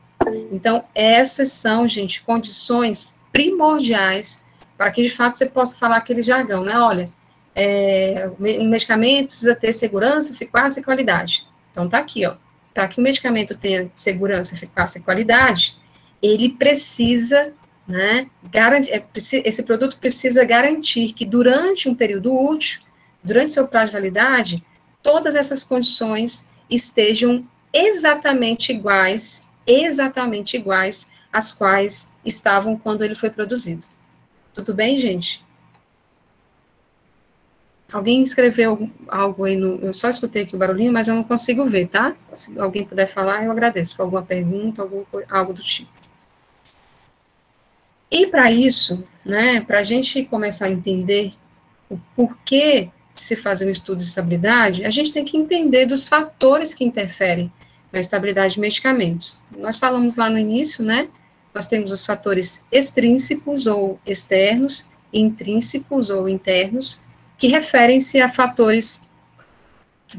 Então, essas são, gente, condições primordiais para que, de fato, você possa falar aquele jargão, né? Olha, um medicamento precisa ter segurança, eficácia e qualidade. Então, tá aqui, ó. Para que o medicamento tenha segurança, eficácia e qualidade, ele precisa, né, esse produto precisa garantir que durante um período útil, durante seu prazo de validade, todas essas condições estejam exatamente iguais às quais estavam quando ele foi produzido. Tudo bem, gente? Alguém escreveu algo aí eu só escutei aqui o barulhinho, mas eu não consigo ver, tá? Se alguém puder falar, eu agradeço. For alguma pergunta, algo do tipo. E para isso, né, para a gente começar a entender o porquê de se fazer um estudo de estabilidade, a gente tem que entender dos fatores que interferem na estabilidade de medicamentos. Nós falamos lá no início, né? Nós temos os fatores extrínsecos ou externos, intrínsecos ou internos, que referem-se a fatores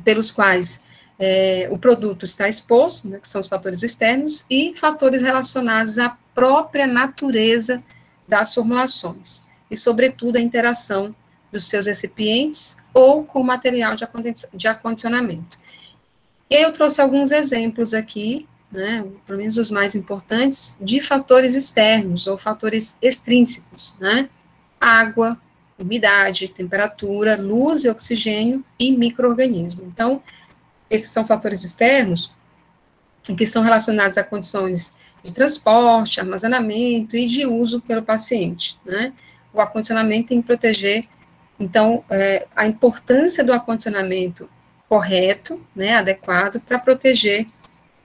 pelos quais o produto está exposto, né, que são os fatores externos, e fatores relacionados à própria natureza das formulações, e, sobretudo, a interação dos seus recipientes ou com o material de acondicionamento. E aí eu trouxe alguns exemplos aqui, né, pelo menos os mais importantes, de fatores externos ou fatores extrínsecos, né, água, umidade, temperatura, luz e oxigênio e micro-organismo. Então, esses são fatores externos que são relacionados a condições de transporte, armazenamento e de uso pelo paciente, né? O acondicionamento tem que proteger, então, a importância do acondicionamento correto, né, adequado, para proteger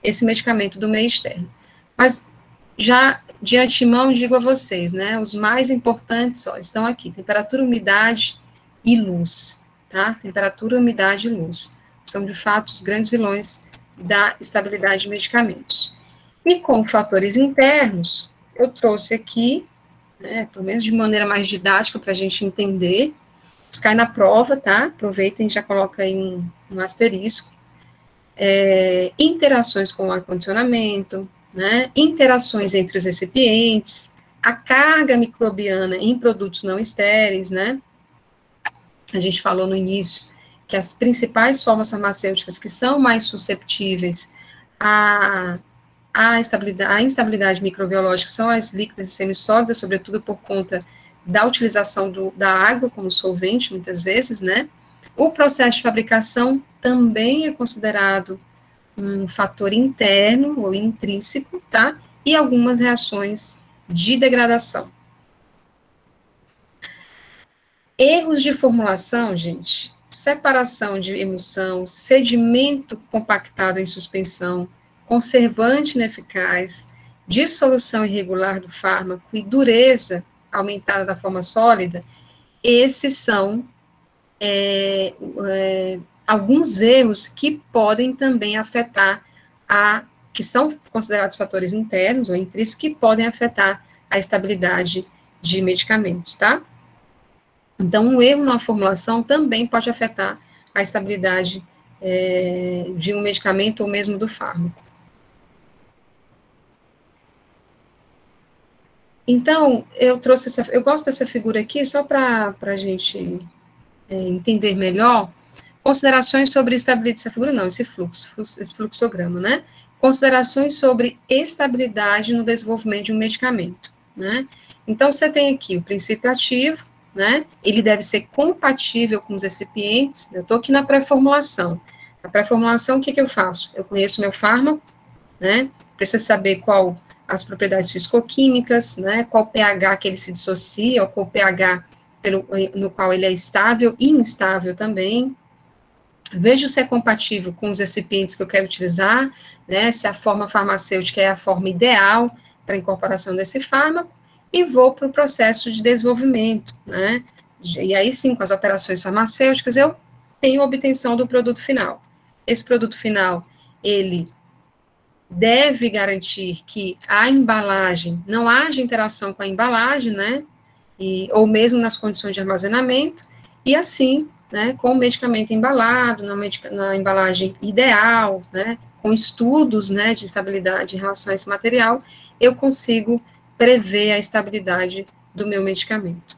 esse medicamento do meio externo. Mas, já de antemão, digo a vocês, né, os mais importantes, ó, estão aqui, temperatura, umidade e luz, tá? Temperatura, umidade e luz. São, de fato, os grandes vilões da estabilidade de medicamentos. E com fatores internos, eu trouxe aqui, né, pelo menos de maneira mais didática, para a gente entender, isso cai na prova, tá? Aproveitem e já coloca aí um asterisco. Interações com o ar-condicionamento, né, interações entre os recipientes, a carga microbiana em produtos não estéreis, né? A gente falou no início que as principais formas farmacêuticas que são mais susceptíveis à instabilidade microbiológica são as líquidas e semissólidas, sobretudo por conta da utilização da água como solvente, muitas vezes, né? O processo de fabricação também é considerado um fator interno ou intrínseco, tá? E algumas reações de degradação. Erros de formulação, gente, separação de emulsão, sedimento compactado em suspensão, conservante ineficaz, dissolução irregular do fármaco e dureza aumentada da forma sólida, esses são alguns erros que podem também afetar que são considerados fatores internos ou intrínsecos, que podem afetar a estabilidade de medicamentos, tá? Então, um erro na formulação também pode afetar a estabilidade de um medicamento ou mesmo do fármaco. Então, eu gosto dessa figura aqui só para a gente entender melhor. Considerações sobre estabilidade, essa figura não, esse fluxograma, né? Considerações sobre estabilidade no desenvolvimento de um medicamento, né? Então, você tem aqui o princípio ativo, né? Ele deve ser compatível com os recipientes. Eu estou aqui na pré-formulação. Na pré-formulação, o que eu faço? Eu conheço meu fármaco, né? Preciso saber qual as propriedades fisicoquímicas, né? Qual pH que ele se dissocia, ou qual pH no qual ele é estável e instável também. Vejo se é compatível com os recipientes que eu quero utilizar, né? Se a forma farmacêutica é a forma ideal para a incorporação desse fármaco, e vou para o processo de desenvolvimento, né? E aí sim, com as operações farmacêuticas, eu tenho a obtenção do produto final. Esse produto final, ele deve garantir que a embalagem, não haja interação com a embalagem, né? Ou mesmo nas condições de armazenamento, e assim, né, com o medicamento embalado, na embalagem ideal, né, com estudos, né, de estabilidade em relação a esse material, eu consigo prever a estabilidade do meu medicamento.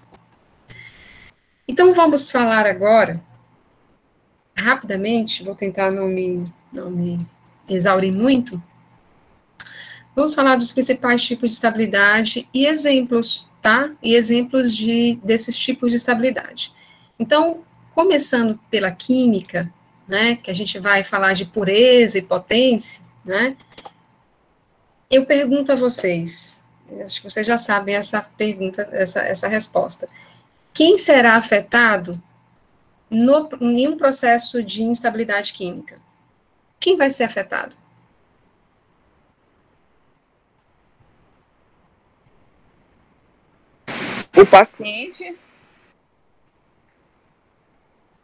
Então, vamos falar agora, rapidamente, vou tentar não me exaurir muito, vamos falar dos principais tipos de estabilidade e exemplos, tá? E exemplos desses tipos de estabilidade. Então, começando pela química, né, que a gente vai falar de pureza e potência, né, eu pergunto a vocês, acho que vocês já sabem essa pergunta, essa resposta. Quem será afetado em um processo de instabilidade química? Quem vai ser afetado? O paciente.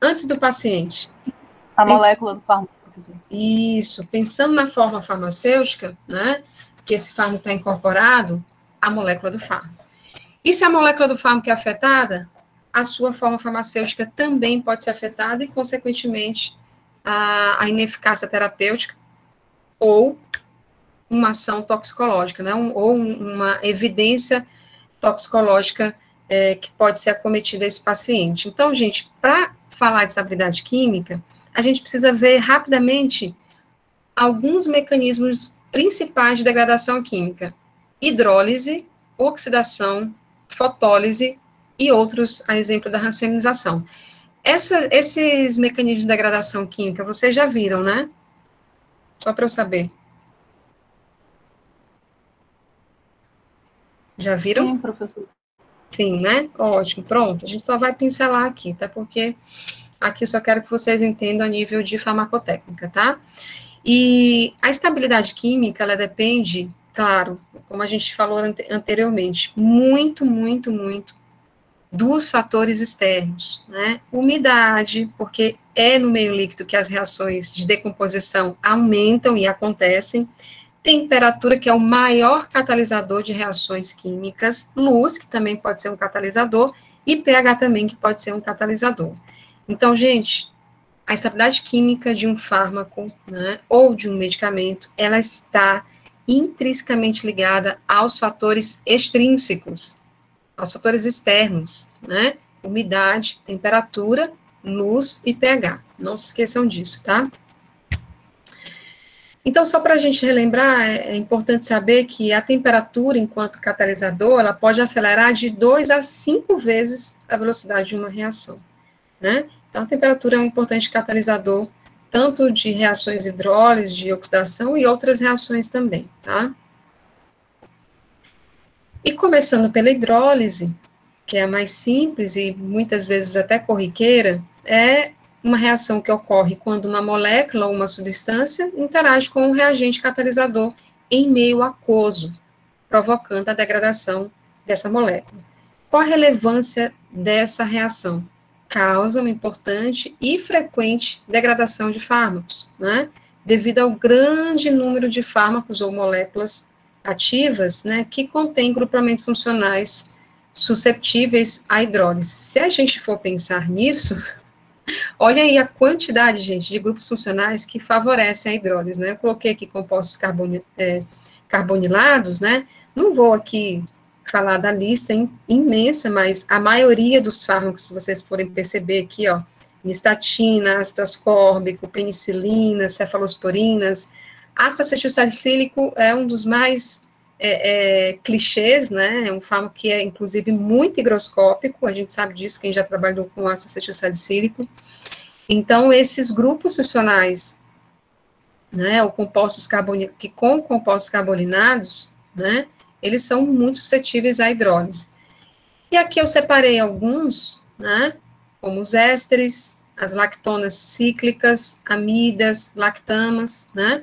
Antes do paciente. A molécula do fármaco, professor. Isso, pensando na forma farmacêutica, né, que esse fármaco está incorporado, a molécula do fármaco. E se a molécula do fármaco é afetada, a sua forma farmacêutica também pode ser afetada e, consequentemente, a ineficácia terapêutica ou uma ação toxicológica, né, ou uma evidência toxicológica que pode ser acometida a esse paciente. Então, gente, para falar de estabilidade química, a gente precisa ver rapidamente alguns mecanismos principais de degradação química: hidrólise, oxidação, fotólise e outros, a exemplo da rancenização. Esses mecanismos de degradação química, vocês já viram, né? Só para eu saber. Já viram? Sim, professor. Sim, né? Ótimo, pronto. A gente só vai pincelar aqui, tá? Porque aqui eu só quero que vocês entendam a nível de farmacotécnica, tá? E a estabilidade química, ela depende, claro, como a gente falou anteriormente, muito, muito, muito dos fatores externos, né? Umidade, porque é no meio líquido que as reações de decomposição aumentam e acontecem. Temperatura, que é o maior catalisador de reações químicas. Luz, que também pode ser um catalisador. E pH também, que pode ser um catalisador. Então, gente, a estabilidade química de um fármaco, né, ou de um medicamento, ela está intrinsecamente ligada aos fatores extrínsecos, aos fatores externos, né? Umidade, temperatura, luz e pH. Não se esqueçam disso, tá? Então, só para a gente relembrar, é importante saber que a temperatura, enquanto catalisador, ela pode acelerar de 2 a 5 vezes a velocidade de uma reação, né? Então, a temperatura é um importante catalisador, tanto de reações hidrólises, de oxidação e outras reações também, tá? E começando pela hidrólise, que é a mais simples e muitas vezes até corriqueira, é uma reação que ocorre quando uma molécula ou uma substância interage com um reagente catalisador em meio aquoso, provocando a degradação dessa molécula. Qual a relevância dessa reação? Causa uma importante e frequente degradação de fármacos, né? Devido ao grande número de fármacos ou moléculas ativas, né, que contêm grupamentos funcionais susceptíveis à hidrólise. Se a gente for pensar nisso, olha aí a quantidade, gente, de grupos funcionais que favorecem a hidrólise, né? Eu coloquei aqui compostos carbonilados, né? Não vou aqui falar da lista imensa, mas a maioria dos fármacos, se vocês forem perceber aqui, ó, nistatina, ácido ascórbico, penicilina, cefalosporinas, ácido acetilsalicílico é um dos mais clichês, né, é um fármaco que é, inclusive, muito higroscópico, a gente sabe disso, quem já trabalhou com ácido acetilsalicílico. Então, esses grupos funcionais, né, ou compostos que com compostos carboninados, né, eles são muito suscetíveis à hidrólise. E aqui eu separei alguns, né, como os ésteres, as lactonas cíclicas, amidas, lactamas, né,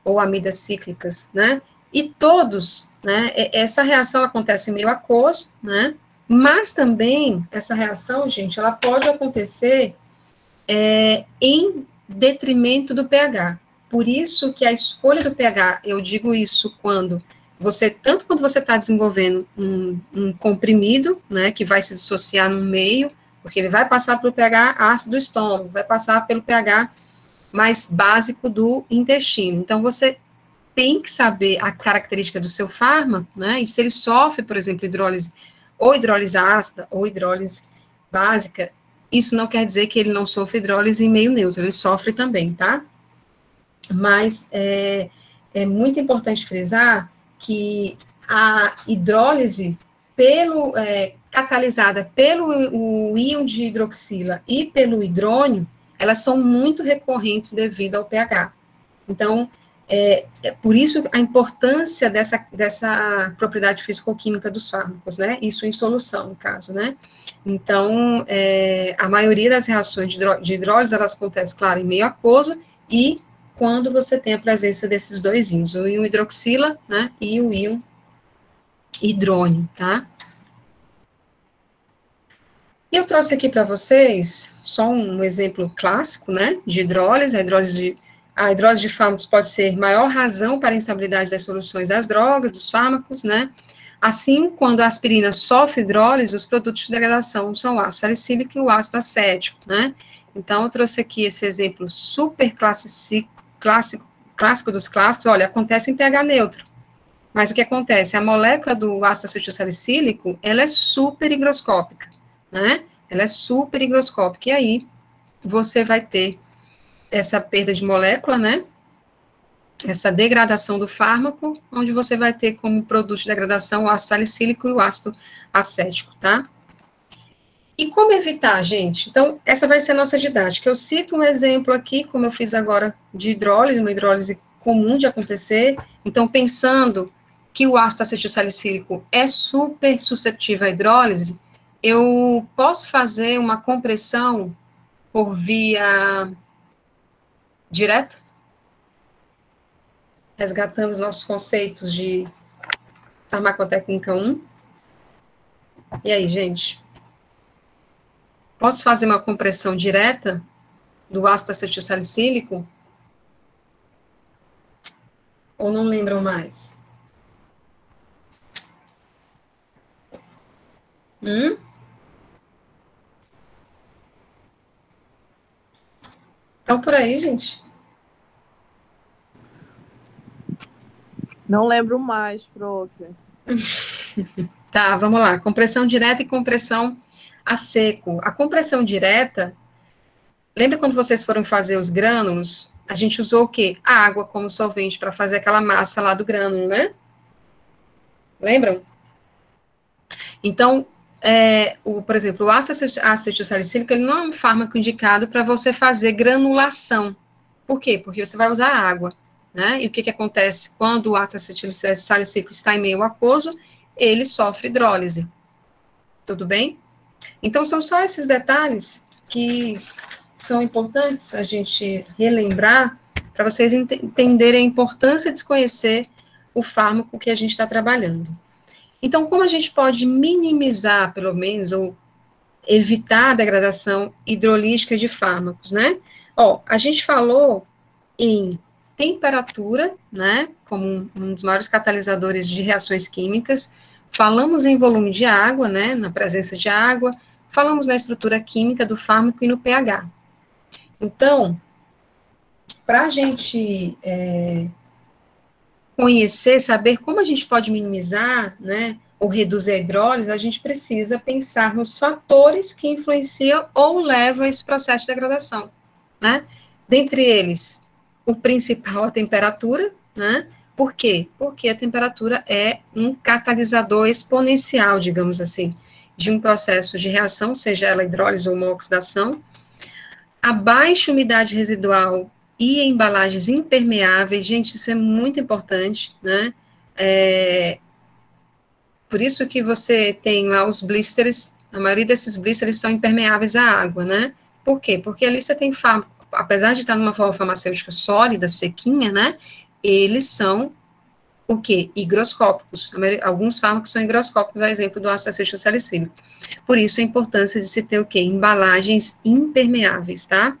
ou amidas cíclicas, né, e todos, né, essa reação acontece em meio aquoso, né, mas também essa reação, gente, ela pode acontecer em detrimento do pH. Por isso que a escolha do pH, eu digo isso tanto quando você está desenvolvendo um comprimido, né, que vai se dissociar no meio, porque ele vai passar pelo pH ácido do estômago, vai passar pelo pH mais básico do intestino. Então, você tem que saber a característica do seu fármaco, né, e se ele sofre, por exemplo, hidrólise, ou hidrólise ácida, ou hidrólise básica, isso não quer dizer que ele não sofre hidrólise em meio neutro, ele sofre também, tá? Mas é muito importante frisar que a hidrólise catalisada pelo íon de hidroxila e pelo hidrônio, elas são muito recorrentes devido ao pH. Então, por isso a importância dessa propriedade físico-química dos fármacos, né? Isso em solução, no caso, né? Então, a maioria das reações de hidrólise, elas acontecem, claro, em meio aquoso e quando você tem a presença desses dois íons, o íon hidroxila, né, e o íon hidrônio, tá? E eu trouxe aqui para vocês só um exemplo clássico, né, de hidrólise. A hidrólise de fármacos pode ser maior razão para a instabilidade das soluções das drogas, dos fármacos, né? Assim, quando a aspirina sofre hidrólise, os produtos de degradação são o ácido salicílico e o ácido acético, né? Então, eu trouxe aqui esse exemplo super clássico dos clássicos. Olha, acontece em pH neutro. Mas o que acontece? A molécula do ácido acetilsalicílico, ela é super higroscópica, né? Ela é super higroscópica. E aí, você vai ter essa perda de molécula, né? Essa degradação do fármaco, onde você vai ter como produto de degradação o ácido salicílico e o ácido acético, tá? E como evitar, gente? Então, essa vai ser a nossa didática. Eu cito um exemplo aqui, como eu fiz agora, de hidrólise, uma hidrólise comum de acontecer. Então, pensando que o ácido acetilsalicílico é super susceptível à hidrólise, eu posso fazer uma compressão por via direta? Resgatando os nossos conceitos de farmacotécnica 1. E aí, gente? Posso fazer uma compressão direta do ácido acetilsalicílico? Ou não lembram mais? Estão por aí, gente? Não lembro mais, prof. Tá, vamos lá. Compressão direta e compressão a seco. A compressão direta, lembra quando vocês foram fazer os grânulos? A gente usou o quê? A água como solvente para fazer aquela massa lá do grânulo, né? Lembram? Então, por exemplo, o ácido acetilsalicílico, ele não é um fármaco indicado para você fazer granulação. Por quê? Porque você vai usar água, né? E o que acontece quando o ácido acetilsalicílico está em meio aquoso? Ele sofre hidrólise. Tudo bem? Então, são só esses detalhes que são importantes a gente relembrar para vocês entenderem a importância de se conhecer o fármaco que a gente está trabalhando. Então, como a gente pode minimizar, pelo menos, ou evitar a degradação hidrolítica de fármacos, né? Ó, a gente falou em temperatura, né, como um dos maiores catalisadores de reações químicas, falamos em volume de água, né, na presença de água, falamos na estrutura química do fármaco e no pH. Então, para a gente conhecer, saber como a gente pode minimizar, né, ou reduzir a hidrólise, a gente precisa pensar nos fatores que influenciam ou levam a esse processo de degradação, né? Dentre eles, o principal, a temperatura, né? Por quê? Porque a temperatura é um catalisador exponencial, digamos assim, de um processo de reação, seja ela hidrólise ou uma oxidação. A baixa umidade residual e embalagens impermeáveis, gente, isso é muito importante, né? Por isso que você tem lá os blisters, a maioria desses blisters são impermeáveis à água, né? Por quê? Porque ali você tem fármaco, apesar de estar numa forma farmacêutica sólida, sequinha, né? Eles são o quê? Higroscópicos. Alguns fármacos são higroscópicos, a exemplo do ácido acético salicílico. Por isso a importância de se ter o quê? Embalagens impermeáveis, tá?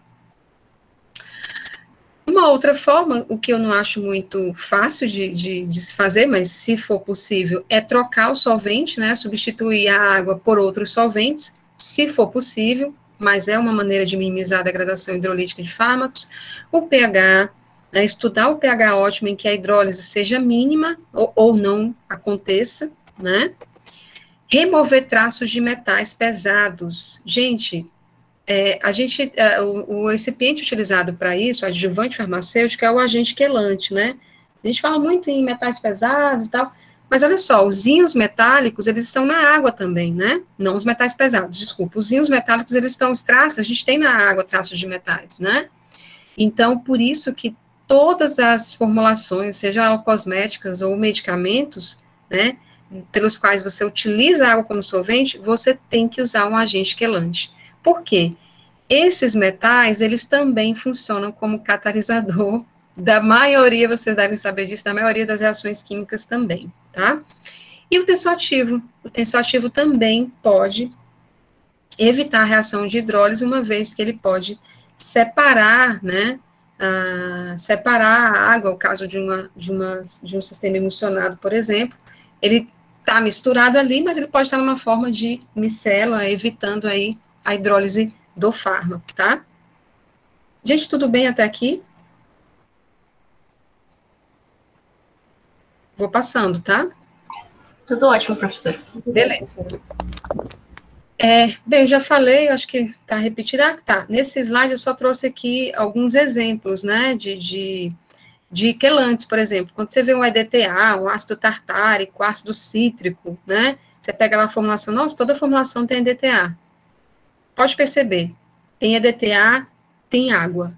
Uma outra forma, o que eu não acho muito fácil de se fazer, mas se for possível, é trocar o solvente, né, substituir a água por outros solventes, se for possível, mas é uma maneira de minimizar a degradação hidrolítica de fármacos. O pH, né, estudar o pH ótimo em que a hidrólise seja mínima ou não aconteça, né. Remover traços de metais pesados. Gente, o recipiente utilizado para isso, o adjuvante farmacêutico, é o agente quelante, né? A gente fala muito em metais pesados e tal, mas olha só, os íons metálicos, eles estão na água também, né? Não os metais pesados, desculpa. Os íons metálicos, eles estão, os traços, a gente tem na água traços de metais, né? Então, por isso que todas as formulações, seja cosméticas ou medicamentos, né, pelos quais você utiliza a água como solvente, você tem que usar um agente quelante. Por quê? Esses metais, eles também funcionam como catalisador da maioria, vocês devem saber disso, da maioria das reações químicas também, tá? E o tensoativo também pode evitar a reação de hidrólise, uma vez que ele pode separar, né, separar a água, o caso de um sistema emulsionado, por exemplo, ele está misturado ali, mas ele pode estar numa forma de micela, evitando aí a hidrólise do fármaco, tá? Gente, tudo bem até aqui? Vou passando, tá? Tudo ótimo, professor. Beleza. Bem, eu já falei, eu acho que tá repetido. Tá. Nesse slide eu só trouxe aqui alguns exemplos, né, de quelantes, por exemplo. Quando você vê um EDTA, um ácido tartárico, ácido cítrico, né, você pega lá a formulação, nossa, toda formulação tem EDTA. Pode perceber, tem EDTA, tem água,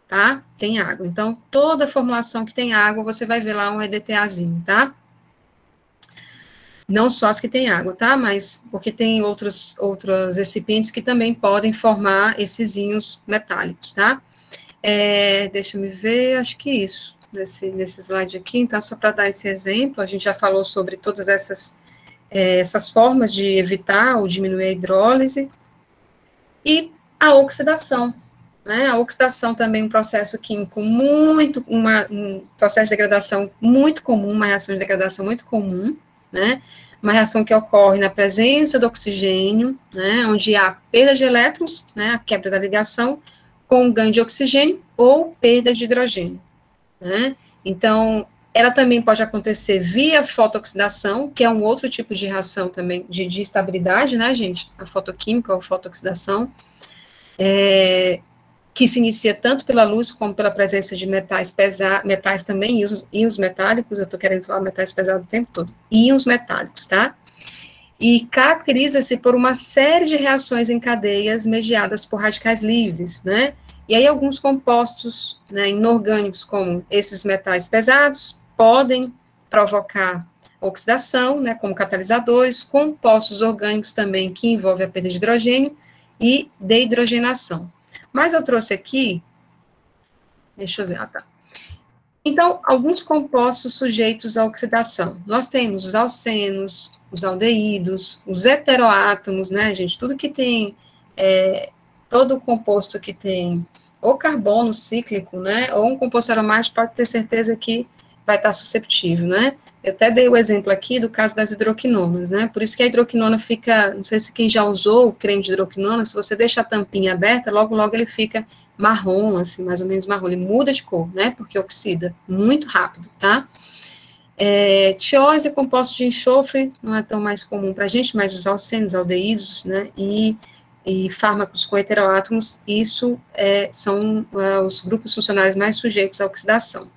tá? Tem água. Então, toda formulação que tem água, você vai ver lá um EDTAzinho, tá? Não só as que tem água, tá? Mas, porque tem outros recipientes que também podem formar esses íons metálicos, tá? Deixa eu me ver, acho que isso, nesse slide aqui. Então, só para dar esse exemplo, a gente já falou sobre todas essas formas de evitar ou diminuir a hidrólise. E a oxidação, né? A oxidação também é um processo químico um processo de degradação muito comum, uma reação de degradação muito comum, né? Uma reação que ocorre na presença do oxigênio, né? Onde há perda de elétrons, né? A quebra da ligação com o ganho de oxigênio ou perda de hidrogênio, né? Então, ela também pode acontecer via fotooxidação, que é um outro tipo de reação também de estabilidade, né, gente? A fotoquímica ou fotooxidação, que se inicia tanto pela luz como pela presença de metais pesados, metais também, íons metálicos, eu estou querendo falar metais pesados o tempo todo, íons metálicos, tá? E caracteriza-se por uma série de reações em cadeias mediadas por radicais livres, né? E aí alguns compostos, né, inorgânicos, como esses metais pesados, podem provocar oxidação, né, como catalisadores, compostos orgânicos também que envolvem a perda de hidrogênio e deidrogenação. Mas eu trouxe aqui, deixa eu ver, tá. Então, alguns compostos sujeitos à oxidação. Nós temos os alcenos, os aldeídos, os heteroátomos, né, gente? Tudo que tem, todo composto que tem ou carbono cíclico, né, ou um composto aromático, pode ter certeza que vai estar susceptível, né? Eu até dei o exemplo aqui do caso das hidroquinonas, né? Por isso que a hidroquinona fica, não sei se quem já usou o creme de hidroquinona, se você deixa a tampinha aberta, logo, logo ele fica marrom, assim, mais ou menos marrom, ele muda de cor, né? Porque oxida muito rápido, tá? Tiose, composto de enxofre, não é tão mais comum pra gente, mas os alcenos, aldeídos, né? E fármacos com heteroátomos, isso são os grupos funcionais mais sujeitos à oxidação.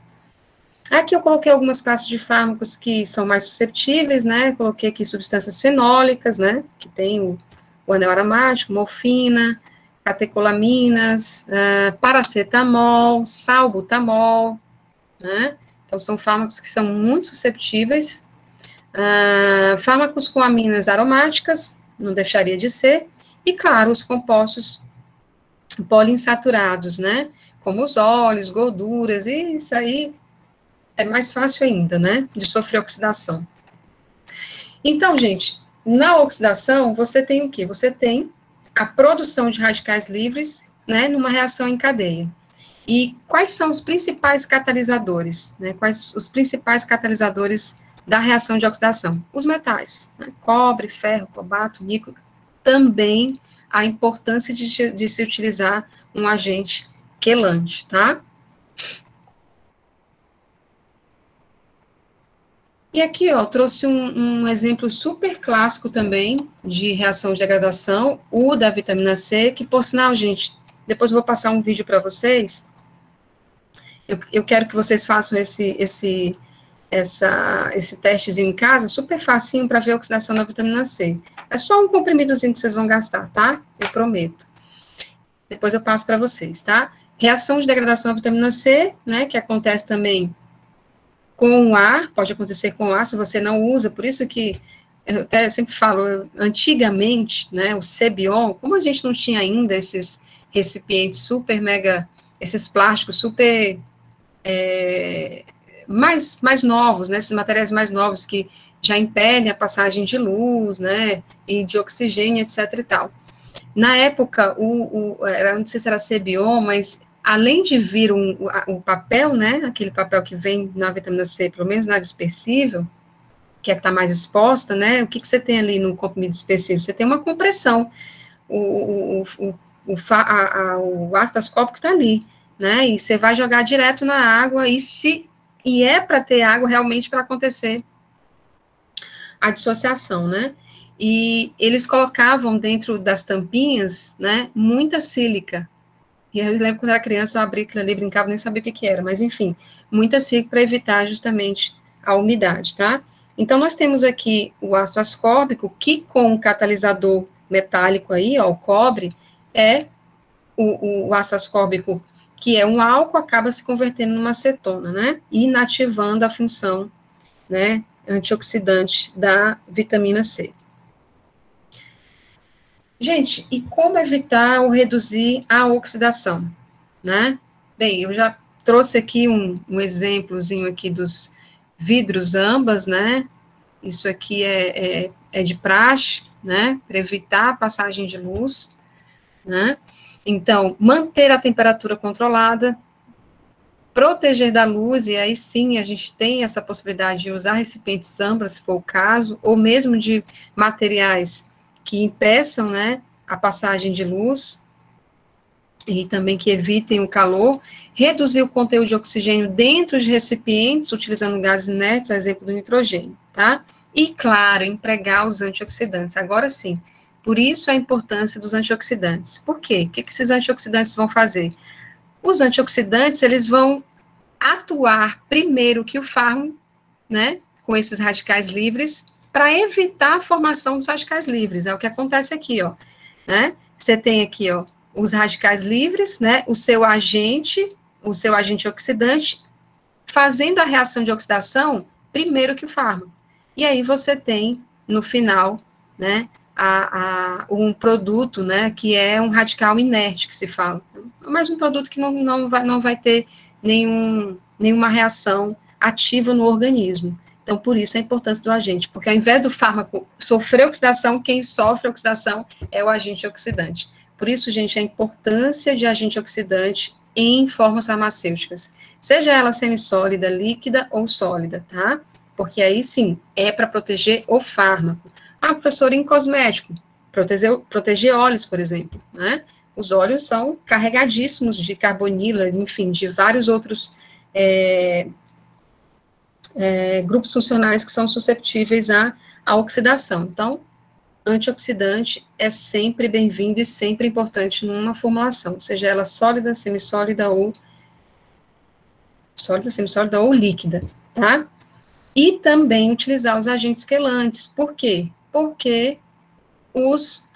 Aqui eu coloquei algumas classes de fármacos que são mais susceptíveis, né, coloquei aqui substâncias fenólicas, né, que tem o anel aromático, morfina, catecolaminas, paracetamol, salbutamol, né, então são fármacos que são muito susceptíveis. Fármacos com aminas aromáticas, não deixaria de ser, e claro, os compostos poliinsaturados, né, como os óleos, gorduras, e isso aí é mais fácil ainda, né, de sofrer oxidação. Então, gente, na oxidação, você tem o quê? Você tem a produção de radicais livres, né, numa reação em cadeia. E quais são os principais catalisadores, né, quais os principais catalisadores da reação de oxidação? Os metais, né, cobre, ferro, cobalto, níquel. Também a importância de se utilizar um agente quelante, tá? E aqui, ó, trouxe um exemplo super clássico também de reação de degradação, o da vitamina C, que, por sinal, gente, depois eu vou passar um vídeo para vocês. Eu quero que vocês façam esse testezinho em casa, super facinho para ver a oxidação da vitamina C. É só um comprimidozinho que vocês vão gastar, tá? Eu prometo. Depois eu passo para vocês, tá? Reação de degradação da vitamina C, né, que acontece também com o ar, pode acontecer com o ar, se você não usa, por isso que eu até sempre falo, antigamente, né, o Cebion, como a gente não tinha ainda esses recipientes super mega, esses plásticos super mais novos, né, esses materiais mais novos que já impedem a passagem de luz, né, e de oxigênio, etc e tal. Na época, não sei se era Cebion, mas além de vir o papel, né, aquele papel que vem na vitamina C, pelo menos na dispersível, que está mais exposta, né, o que você tem ali no comprimido dispersível? Você tem uma compressão, o ácido ascórbico está ali, né, e você vai jogar direto na água, e é para ter água realmente para acontecer a dissociação, né, e eles colocavam dentro das tampinhas, né, muita sílica. E eu lembro quando era criança, eu abria aquilo ali, brincava, nem sabia o que era, mas enfim, muita sílica para evitar justamente a umidade, tá? Então, nós temos aqui o ácido ascórbico, que com um catalisador metálico aí, ó, o cobre, o ácido ascórbico, que é um álcool, acaba se convertendo numa acetona, né? Inativando a função, né, antioxidante da vitamina C. Gente, e como evitar ou reduzir a oxidação, né? Bem, eu já trouxe aqui um exemplozinho aqui dos vidros ambas, né? Isso aqui é de praxe, né? Para evitar a passagem de luz, né? Então, manter a temperatura controlada, proteger da luz, e aí sim a gente tem essa possibilidade de usar recipientes ambas, se for o caso, ou mesmo de materiais que impeçam, né, a passagem de luz, e também que evitem o calor, reduzir o conteúdo de oxigênio dentro de recipientes, utilizando gases inertes, a exemplo do nitrogênio, tá? E, claro, empregar os antioxidantes. Agora sim, por isso a importância dos antioxidantes. Por quê? O que esses antioxidantes vão fazer? Os antioxidantes, eles vão atuar primeiro que o fármaco, né, com esses radicais livres, para evitar a formação dos radicais livres. É o que acontece aqui, ó, né? Você tem aqui, ó, os radicais livres, né? O seu agente oxidante, fazendo a reação de oxidação primeiro que o fármaco. e aí você tem, no final, né, um produto, né, que é um radical inerte, que se fala, mas um produto que não vai ter nenhuma reação ativa no organismo. Então, por isso a importância do agente, porque ao invés do fármaco sofrer oxidação, quem sofre oxidação é o agente oxidante. Por isso, gente, a importância de agente oxidante em formas farmacêuticas, seja ela semissólida, líquida ou sólida, tá? Porque aí sim, é para proteger o fármaco. Ah, professor, em cosmético, proteger óleos, por exemplo, né? Os óleos são carregadíssimos de carbonila, enfim, de vários outros grupos funcionais que são susceptíveis à oxidação. Então, antioxidante é sempre bem-vindo e sempre importante numa formulação, seja ela sólida, semissólida ou líquida, tá? E também utilizar os agentes quelantes. Por quê? Porque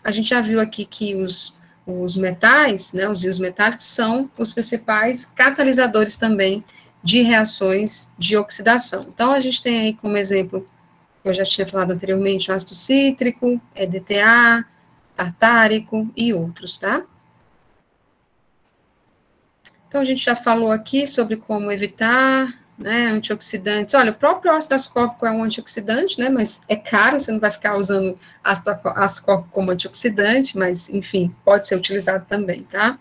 a gente já viu aqui que os metais, né, os íons metálicos, são os principais catalisadores também de reações de oxidação. Então, a gente tem aí como exemplo, eu já tinha falado anteriormente, o ácido cítrico, EDTA, tartárico e outros, tá? Então, a gente já falou aqui sobre como evitar, né, antioxidantes. Olha, o próprio ácido ascórbico é um antioxidante, né, mas é caro, você não vai ficar usando ácido ascórbico como antioxidante, mas, enfim, pode ser utilizado também, tá?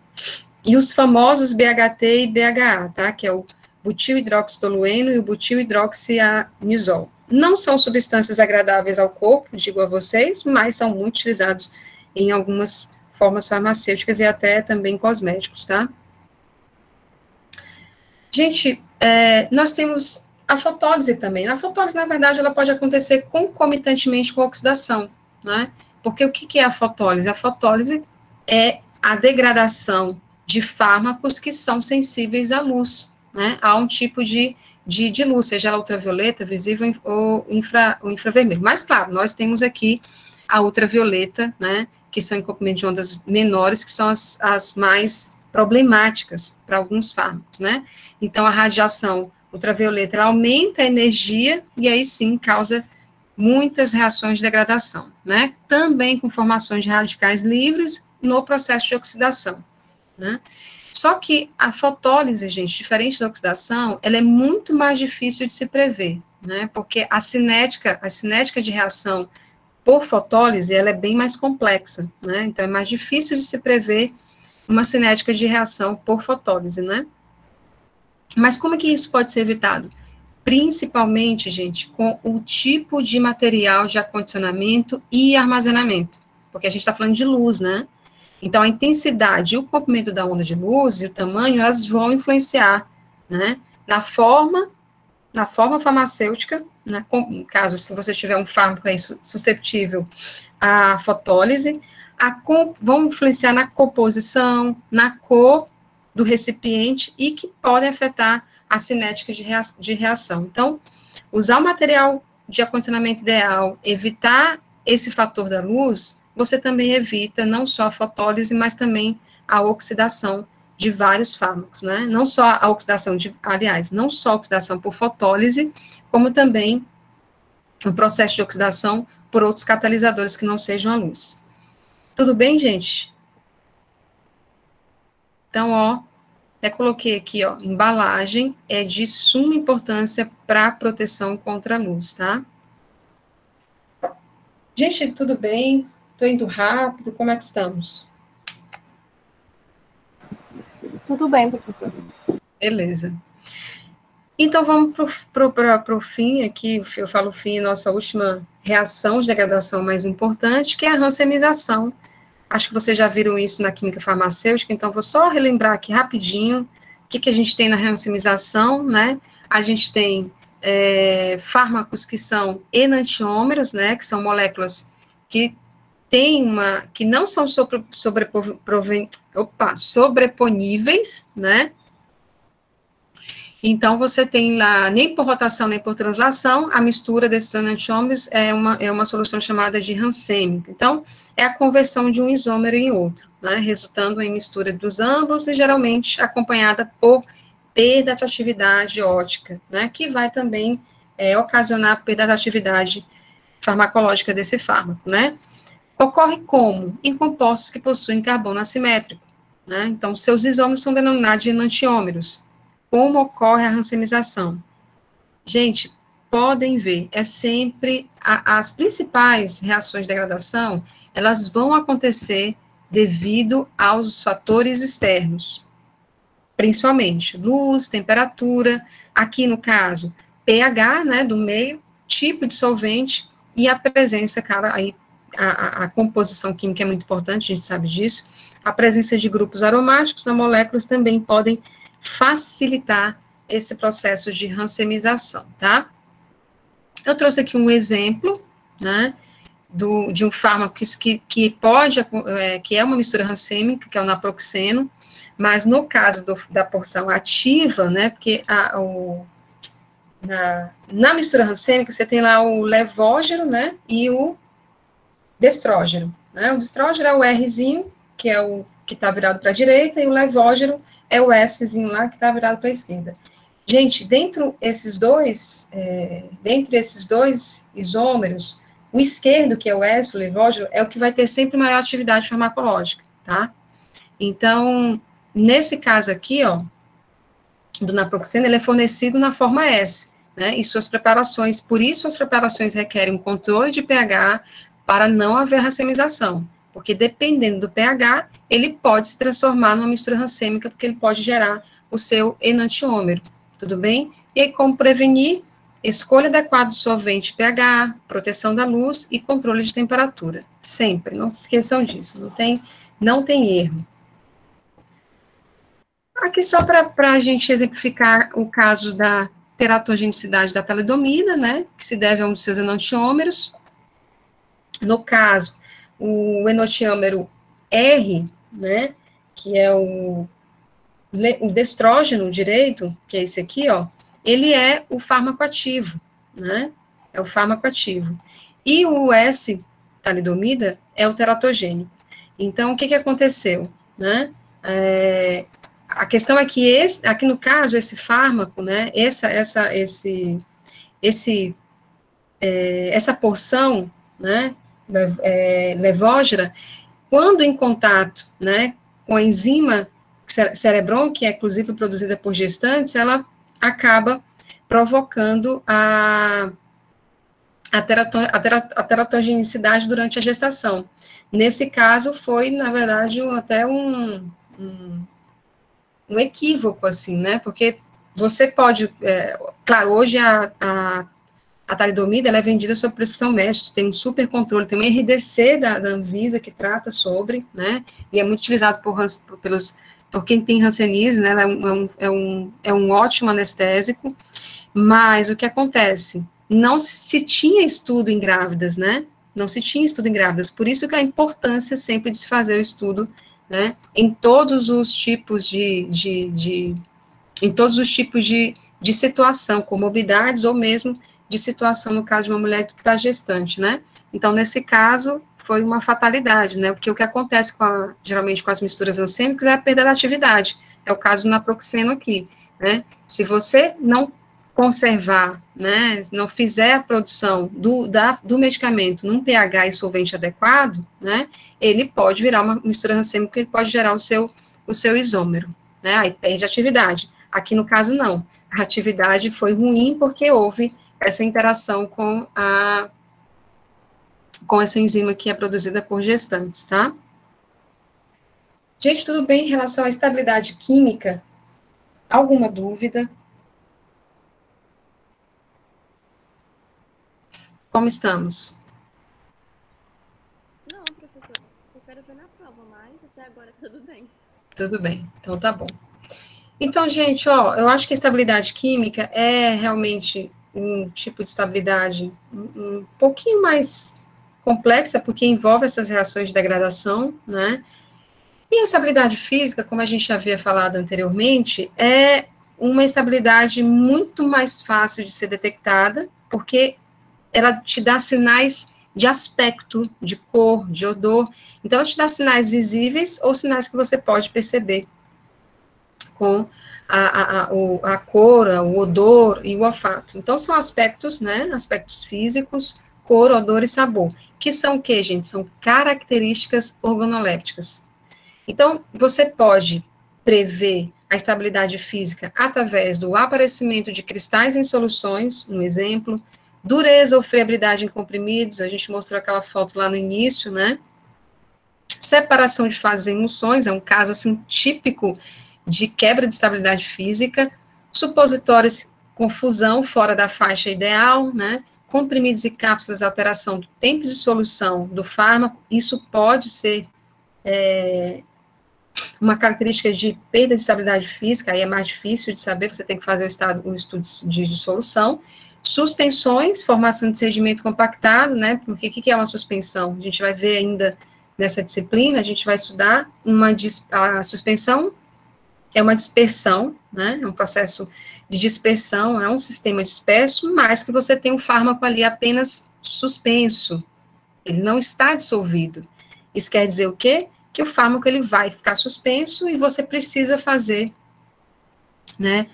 E os famosos BHT e BHA, tá, que é o butil-hidroxitolueno e o butil-hidroxianisol. Não são substâncias agradáveis ao corpo, digo a vocês, mas são muito utilizados em algumas formas farmacêuticas e até também cosméticos, tá? Gente, nós temos a fotólise também. A fotólise, na verdade, ela pode acontecer concomitantemente com a oxidação, né? Porque o que é a fotólise? A fotólise é a degradação de fármacos que são sensíveis à luz, né? A um tipo de luz, seja ela ultravioleta, visível ou infravermelho. Mas, claro, nós temos aqui a ultravioleta, né? Que são em comprimento de ondas menores, que são as mais problemáticas para alguns fármacos, né? Então, a radiação ultravioleta, ela aumenta a energia e aí sim causa muitas reações de degradação, né? Também com formações de radicais livres no processo de oxidação, né? Só que a fotólise, gente, diferente da oxidação, ela é muito mais difícil de se prever, né? Porque a cinética de reação por fotólise, ela é bem mais complexa, né? Então, é mais difícil de se prever uma cinética de reação por fotólise, né? Mas como é que isso pode ser evitado? Principalmente, gente, com o tipo de material de acondicionamento e armazenamento, porque a gente está falando de luz, né? Então, a intensidade e o comprimento da onda de luz e o tamanho, elas vão influenciar, né? Na forma farmacêutica, no caso, se você tiver um fármaco aí susceptível à fotólise, vão influenciar na composição, na cor do recipiente e que podem afetar a cinética de reação. Então, usar o material de acondicionamento ideal, evitar esse fator da luz, você também evita não só a fotólise, mas também a oxidação de vários fármacos, né? Não só a oxidação não só a oxidação por fotólise, como também o processo de oxidação por outros catalisadores que não sejam a luz. Tudo bem, gente? Então, ó, até coloquei aqui, ó, embalagem é de suma importância para proteção contra a luz, tá? Gente, tudo bem? Tô indo rápido, como é que estamos? Tudo bem, professor. Beleza. Então, vamos para o fim aqui, eu falo fim, nossa última reação de degradação mais importante, que é a rancemização. Acho que vocês já viram isso na química farmacêutica, então vou só relembrar aqui rapidinho o que a gente tem na rancemização, né? A gente tem fármacos que são enantiômeros, né? Que são moléculas que que não são sobreponíveis, né? Então, você tem lá, nem por rotação, nem por translação, a mistura desses enantiômeros é uma solução chamada de rancêmica. Então, é a conversão de um isômero em outro, né, resultando em mistura dos ambos e geralmente acompanhada por perda de atividade ótica, né, que vai também ocasionar perda de atividade farmacológica desse fármaco, né? Ocorre como? Em compostos que possuem carbono assimétrico, né? Então, seus isômeros são denominados de enantiômeros. Como ocorre a rancemização? Gente, podem ver, é sempre, as principais reações de degradação, elas vão acontecer devido aos fatores externos, principalmente luz, temperatura, aqui no caso, pH, né, do meio, tipo de solvente e a presença, cara, aí a composição química é muito importante, a gente sabe disso, a presença de grupos aromáticos na moléculas também podem facilitar esse processo de rancemização, tá? Eu trouxe aqui um exemplo, né, de um fármaco que pode, que é uma mistura rancêmica, que é o naproxeno, mas no caso da porção ativa, né, porque na mistura rancêmica você tem lá o levógero, né, e o destrógeno, né, o destrógeno é o Rzinho, que é o que está virado para a direita, e o levógero é o Szinho lá, que está virado para a esquerda. Gente, dentre esses dois isômeros, o esquerdo, que é o S, o levógero, é o que vai ter sempre maior atividade farmacológica, tá? Então, nesse caso aqui, ó, do naproxeno, ele é fornecido na forma S, né, e suas preparações, por isso as preparações requerem um controle de pH para não haver racemização, porque dependendo do pH, ele pode se transformar numa mistura rancêmica, porque ele pode gerar o seu enantiômero, tudo bem? E aí, como prevenir? Escolha adequada do solvente pH, proteção da luz e controle de temperatura, sempre, não se esqueçam disso, não tem erro. Aqui só para a gente exemplificar o caso da teratogenicidade da talidomida, né, que se deve a um dos seus enantiômeros. No caso, o enantiômero R, né, que é o destrógeno direito, que é esse aqui, ó, ele é o fármaco ativo, né, é o fármaco ativo. E o S-talidomida é o teratogênico. Então, o que aconteceu, né, a questão é que aqui no caso, esse fármaco, né, essa porção, né, levógera, quando em contato, né, com a enzima cerebron, que é inclusive produzida por gestantes, ela acaba provocando a teratogenicidade durante a gestação. Nesse caso, foi, na verdade, até um equívoco, assim, né, porque você pode, claro, hoje a talidomida, ela é vendida sob prescrição médica, tem um super controle, tem um RDC da Anvisa que trata sobre, né, e é muito utilizado por quem tem hanseníase, né, é um ótimo anestésico, mas o que acontece? Não se tinha estudo em grávidas, né, não se tinha estudo em grávidas, por isso que a importância sempre de se fazer o estudo, né, em todos os tipos de situação, comorbidades ou mesmo de situação, no caso de uma mulher que está gestante, né? Então, nesse caso, foi uma fatalidade, né? Porque o que acontece geralmente com as misturas rancêmicas é a perda da atividade. É o caso do naproxeno aqui, né? Se você não conservar, né, não fizer a produção do medicamento num pH e solvente adequado, né, ele pode virar uma mistura rancêmica, ele pode gerar o seu isômero, né? Aí perde a atividade. Aqui, no caso, não. A atividade foi ruim porque houve essa interação com essa enzima que é produzida por gestantes, tá? Gente, tudo bem em relação à estabilidade química? Alguma dúvida? Como estamos? Não, professor, eu quero ver na prova, mas até agora tudo bem. Tudo bem, então tá bom. Então, gente, ó, eu acho que a estabilidade química é realmente um tipo de estabilidade um pouquinho mais complexa, porque envolve essas reações de degradação, né? E a estabilidade física, como a gente já havia falado anteriormente, é uma estabilidade muito mais fácil de ser detectada, porque ela te dá sinais de aspecto, de cor, de odor. Então, ela te dá sinais visíveis ou sinais que você pode perceber com a cor, o odor e o olfato. Então, são aspectos, né, aspectos físicos, cor, odor e sabor. Que são o quê, gente? São características organolépticas. Então, você pode prever a estabilidade física através do aparecimento de cristais em soluções, um exemplo, dureza ou friabilidade em comprimidos, a gente mostrou aquela foto lá no início, né? Separação de fases em emulsões, é um caso, assim, típico de quebra de estabilidade física, supositórios com fusão fora da faixa ideal, né? Comprimidos e cápsulas, alteração do tempo de solução do fármaco, isso pode ser uma característica de perda de estabilidade física, aí é mais difícil de saber, você tem que fazer um estudo de dissolução. Suspensões, formação de sedimento compactado, né, porque o que é uma suspensão? A gente vai ver ainda nessa disciplina, a gente vai estudar a suspensão é uma dispersão, né, é um processo de dispersão, é um sistema disperso, mas que você tem um fármaco ali apenas suspenso, ele não está dissolvido. Isso quer dizer o quê? Que o fármaco ele vai ficar suspenso e você precisa fazer, né,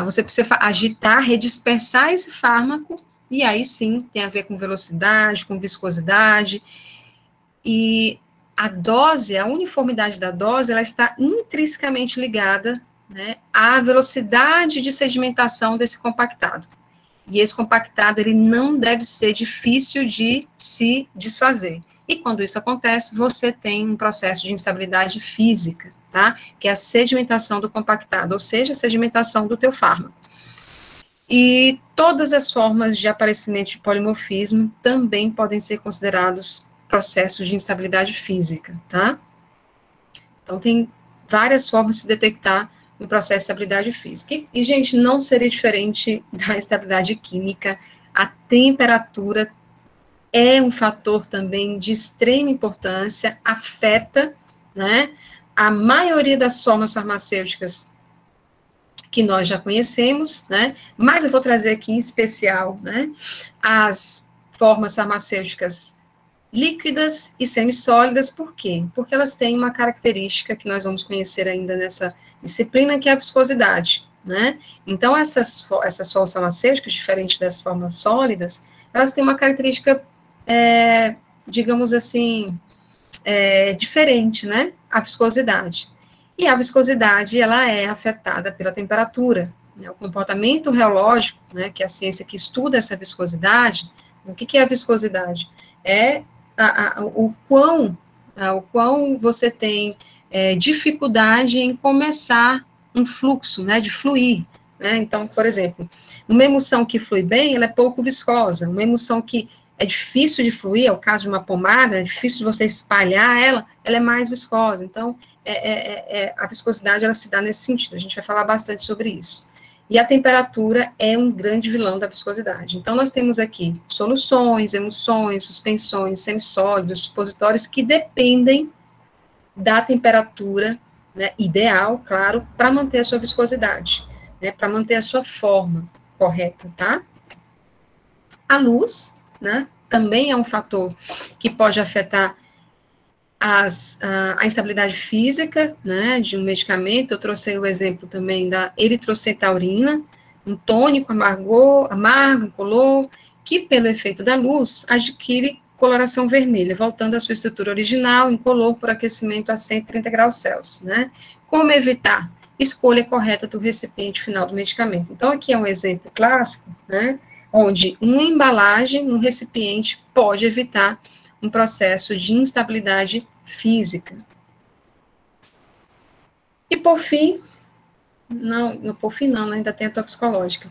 você precisa agitar, redispersar esse fármaco, e aí sim, tem a ver com velocidade, com viscosidade, e a dose, a uniformidade da dose, ela está intrinsecamente ligada, né, à velocidade de sedimentação desse compactado. E esse compactado, ele não deve ser difícil de se desfazer. E quando isso acontece, você tem um processo de instabilidade física, tá? Que é a sedimentação do compactado, ou seja, a sedimentação do teu fármaco. E todas as formas de aparecimento de polimorfismo também podem ser considerados processos de instabilidade física, tá? Então, tem várias formas de se detectar um processo de estabilidade física. E, gente, não seria diferente da estabilidade química. A temperatura é um fator também de extrema importância, afeta, né, a maioria das formas farmacêuticas que nós já conhecemos, né, mas eu vou trazer aqui em especial, né, as formas farmacêuticas líquidas e semissólidas, por quê? Porque elas têm uma característica que nós vamos conhecer ainda nessa disciplina, que é a viscosidade, né, então essas formas farmacêuticas, diferente das formas sólidas, elas têm uma característica digamos assim, diferente, né, a viscosidade. E a viscosidade, ela é afetada pela temperatura, né, o comportamento reológico, né, que é a ciência que estuda essa viscosidade. O que é a viscosidade? É o quão você tem dificuldade em começar um fluxo, né, de fluir, né, então, por exemplo, uma emulsão que flui bem, ela é pouco viscosa, uma emulsão que é difícil de fluir, é o caso de uma pomada, é difícil de você espalhar ela é mais viscosa. Então, a viscosidade, ela se dá nesse sentido. A gente vai falar bastante sobre isso. E a temperatura é um grande vilão da viscosidade. Então, nós temos aqui soluções, emulsões, suspensões, semissólidos, supositórios, que dependem da temperatura, né, ideal, claro, para manter a sua viscosidade, né, para manter a sua forma correta, tá? A luz, né, também é um fator que pode afetar a instabilidade física, né, de um medicamento. Eu trouxe o exemplo também da eritrocetaurina, um tônico amargo, incolor, que pelo efeito da luz adquire coloração vermelha, voltando à sua estrutura original, incolor por aquecimento a 130 graus Celsius, né. Como evitar? Escolha correta do recipiente final do medicamento. Então, aqui é um exemplo clássico, né, onde uma embalagem, um recipiente, pode evitar um processo de instabilidade física. E por fim, ainda tem a toxicológica.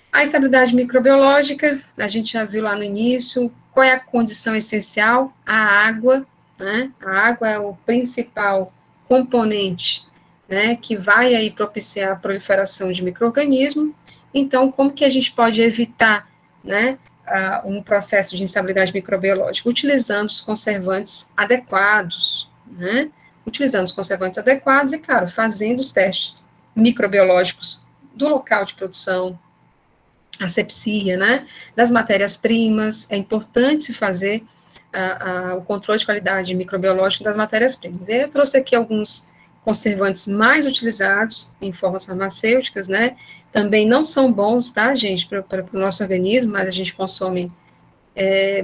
A instabilidade microbiológica, a gente já viu lá no início, qual é a condição essencial? A água, né? A água é o principal componente, né, que vai aí propiciar a proliferação de micro-organismos. Então, como que a gente pode evitar, né, um processo de instabilidade microbiológica? Utilizando os conservantes adequados, né? Utilizando os conservantes adequados e, claro, fazendo os testes microbiológicos do local de produção, asepsia, né, das matérias-primas. É importante se fazer o controle de qualidade microbiológica das matérias-primas. Eu trouxe aqui alguns conservantes mais utilizados em formas farmacêuticas, né, também não são bons, tá, gente, para o nosso organismo, mas a gente consome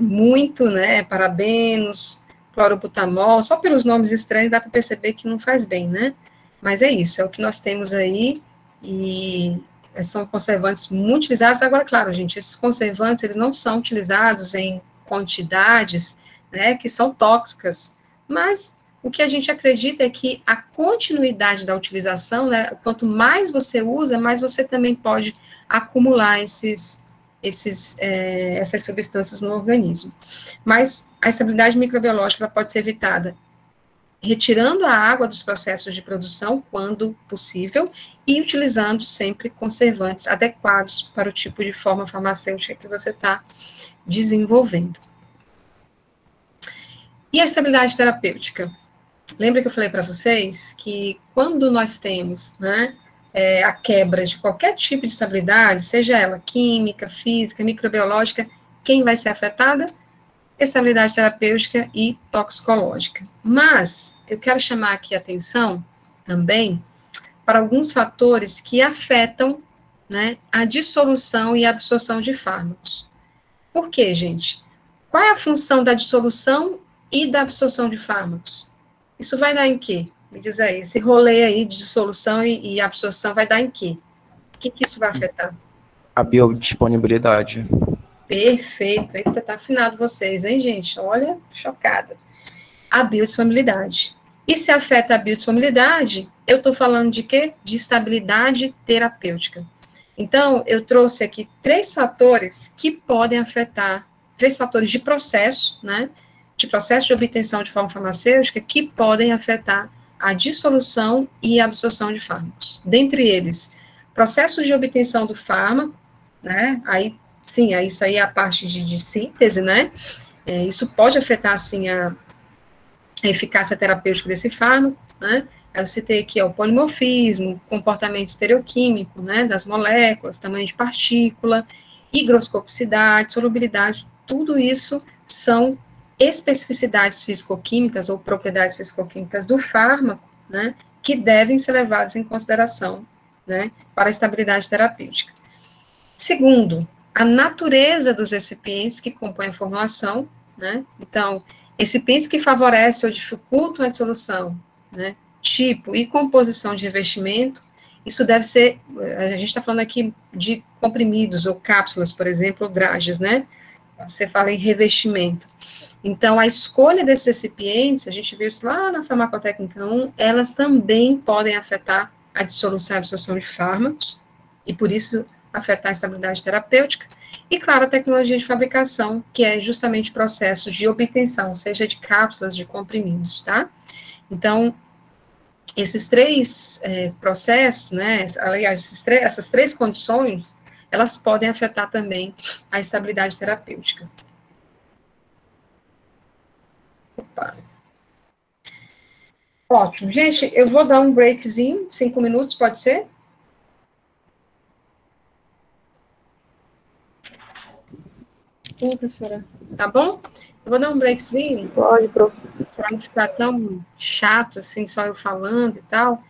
muito, né, parabenos, clorobutamol, só pelos nomes estranhos dá para perceber que não faz bem, né? Mas é isso, é o que nós temos aí, e são conservantes muito utilizados. Agora, claro, gente, esses conservantes, eles não são utilizados em quantidades, né, que são tóxicas, mas o que a gente acredita é que a continuidade da utilização, né, quanto mais você usa, mais você também pode acumular essas substâncias no organismo. Mas a estabilidade microbiológica ela pode ser evitada retirando a água dos processos de produção, quando possível, e utilizando sempre conservantes adequados para o tipo de forma farmacêutica que você está desenvolvendo. E a estabilidade terapêutica? Lembra que eu falei para vocês que quando nós temos, né, a quebra de qualquer tipo de estabilidade, seja ela química, física, microbiológica, quem vai ser afetada? Estabilidade terapêutica e toxicológica. Mas eu quero chamar aqui a atenção também para alguns fatores que afetam, né, a dissolução e a absorção de fármacos. Por quê, gente? Qual é a função da dissolução e da absorção de fármacos? Isso vai dar em quê? Me diz aí, esse rolê aí de dissolução e absorção vai dar em quê? O que isso vai afetar? A biodisponibilidade. Perfeito. Eita, tá afinado vocês, hein, gente? Olha, chocada. A biodisponibilidade. E se afeta a biodisponibilidade, eu tô falando de quê? De estabilidade terapêutica. Então, eu trouxe aqui 3 fatores que podem afetar, 3 fatores de processo, né? De processo de obtenção de forma farmacêutica que podem afetar a dissolução e a absorção de fármacos. Dentre eles, processos de obtenção do fármaco, né? Aí, sim, isso aí é a parte de síntese, né? Isso pode afetar, sim, a eficácia terapêutica desse fármaco, né? Eu citei aqui o polimorfismo, comportamento estereoquímico, né, das moléculas, tamanho de partícula, higroscopicidade, solubilidade, tudo isso são especificidades fisicoquímicas ou propriedades fisicoquímicas do fármaco, né, que devem ser levadas em consideração, né, para a estabilidade terapêutica. Segundo, a natureza dos recipientes que compõem a formulação, né, então, recipientes que favorecem ou dificultam a dissolução, né, tipo e composição de revestimento, isso deve ser, a gente está falando aqui de comprimidos ou cápsulas, por exemplo, ou drages, né? Você fala em revestimento. Então, a escolha desses recipientes, a gente viu isso lá na farmacotécnica 1, elas também podem afetar a dissolução e absorção de fármacos, e por isso afetar a estabilidade terapêutica, e, claro, a tecnologia de fabricação, que é justamente o processo de obtenção, seja de cápsulas, de comprimidos, tá? Então, esses 3 processos, né, aliás, essas 3 condições, elas podem afetar também a estabilidade terapêutica. Opa. Ótimo. Gente, eu vou dar um breakzinho, 5 minutos, pode ser? Sim, professora. Tá bom? Eu vou dar um breakzinho. Pode, prof. Para não ficar tão chato, assim, só eu falando e tal,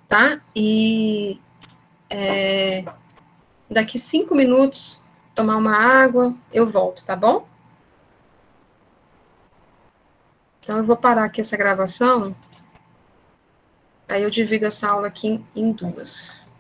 tá? E daqui 5 minutos, tomar uma água, eu volto, tá bom? Então, eu vou parar aqui essa gravação, aí eu divido essa aula aqui em 2.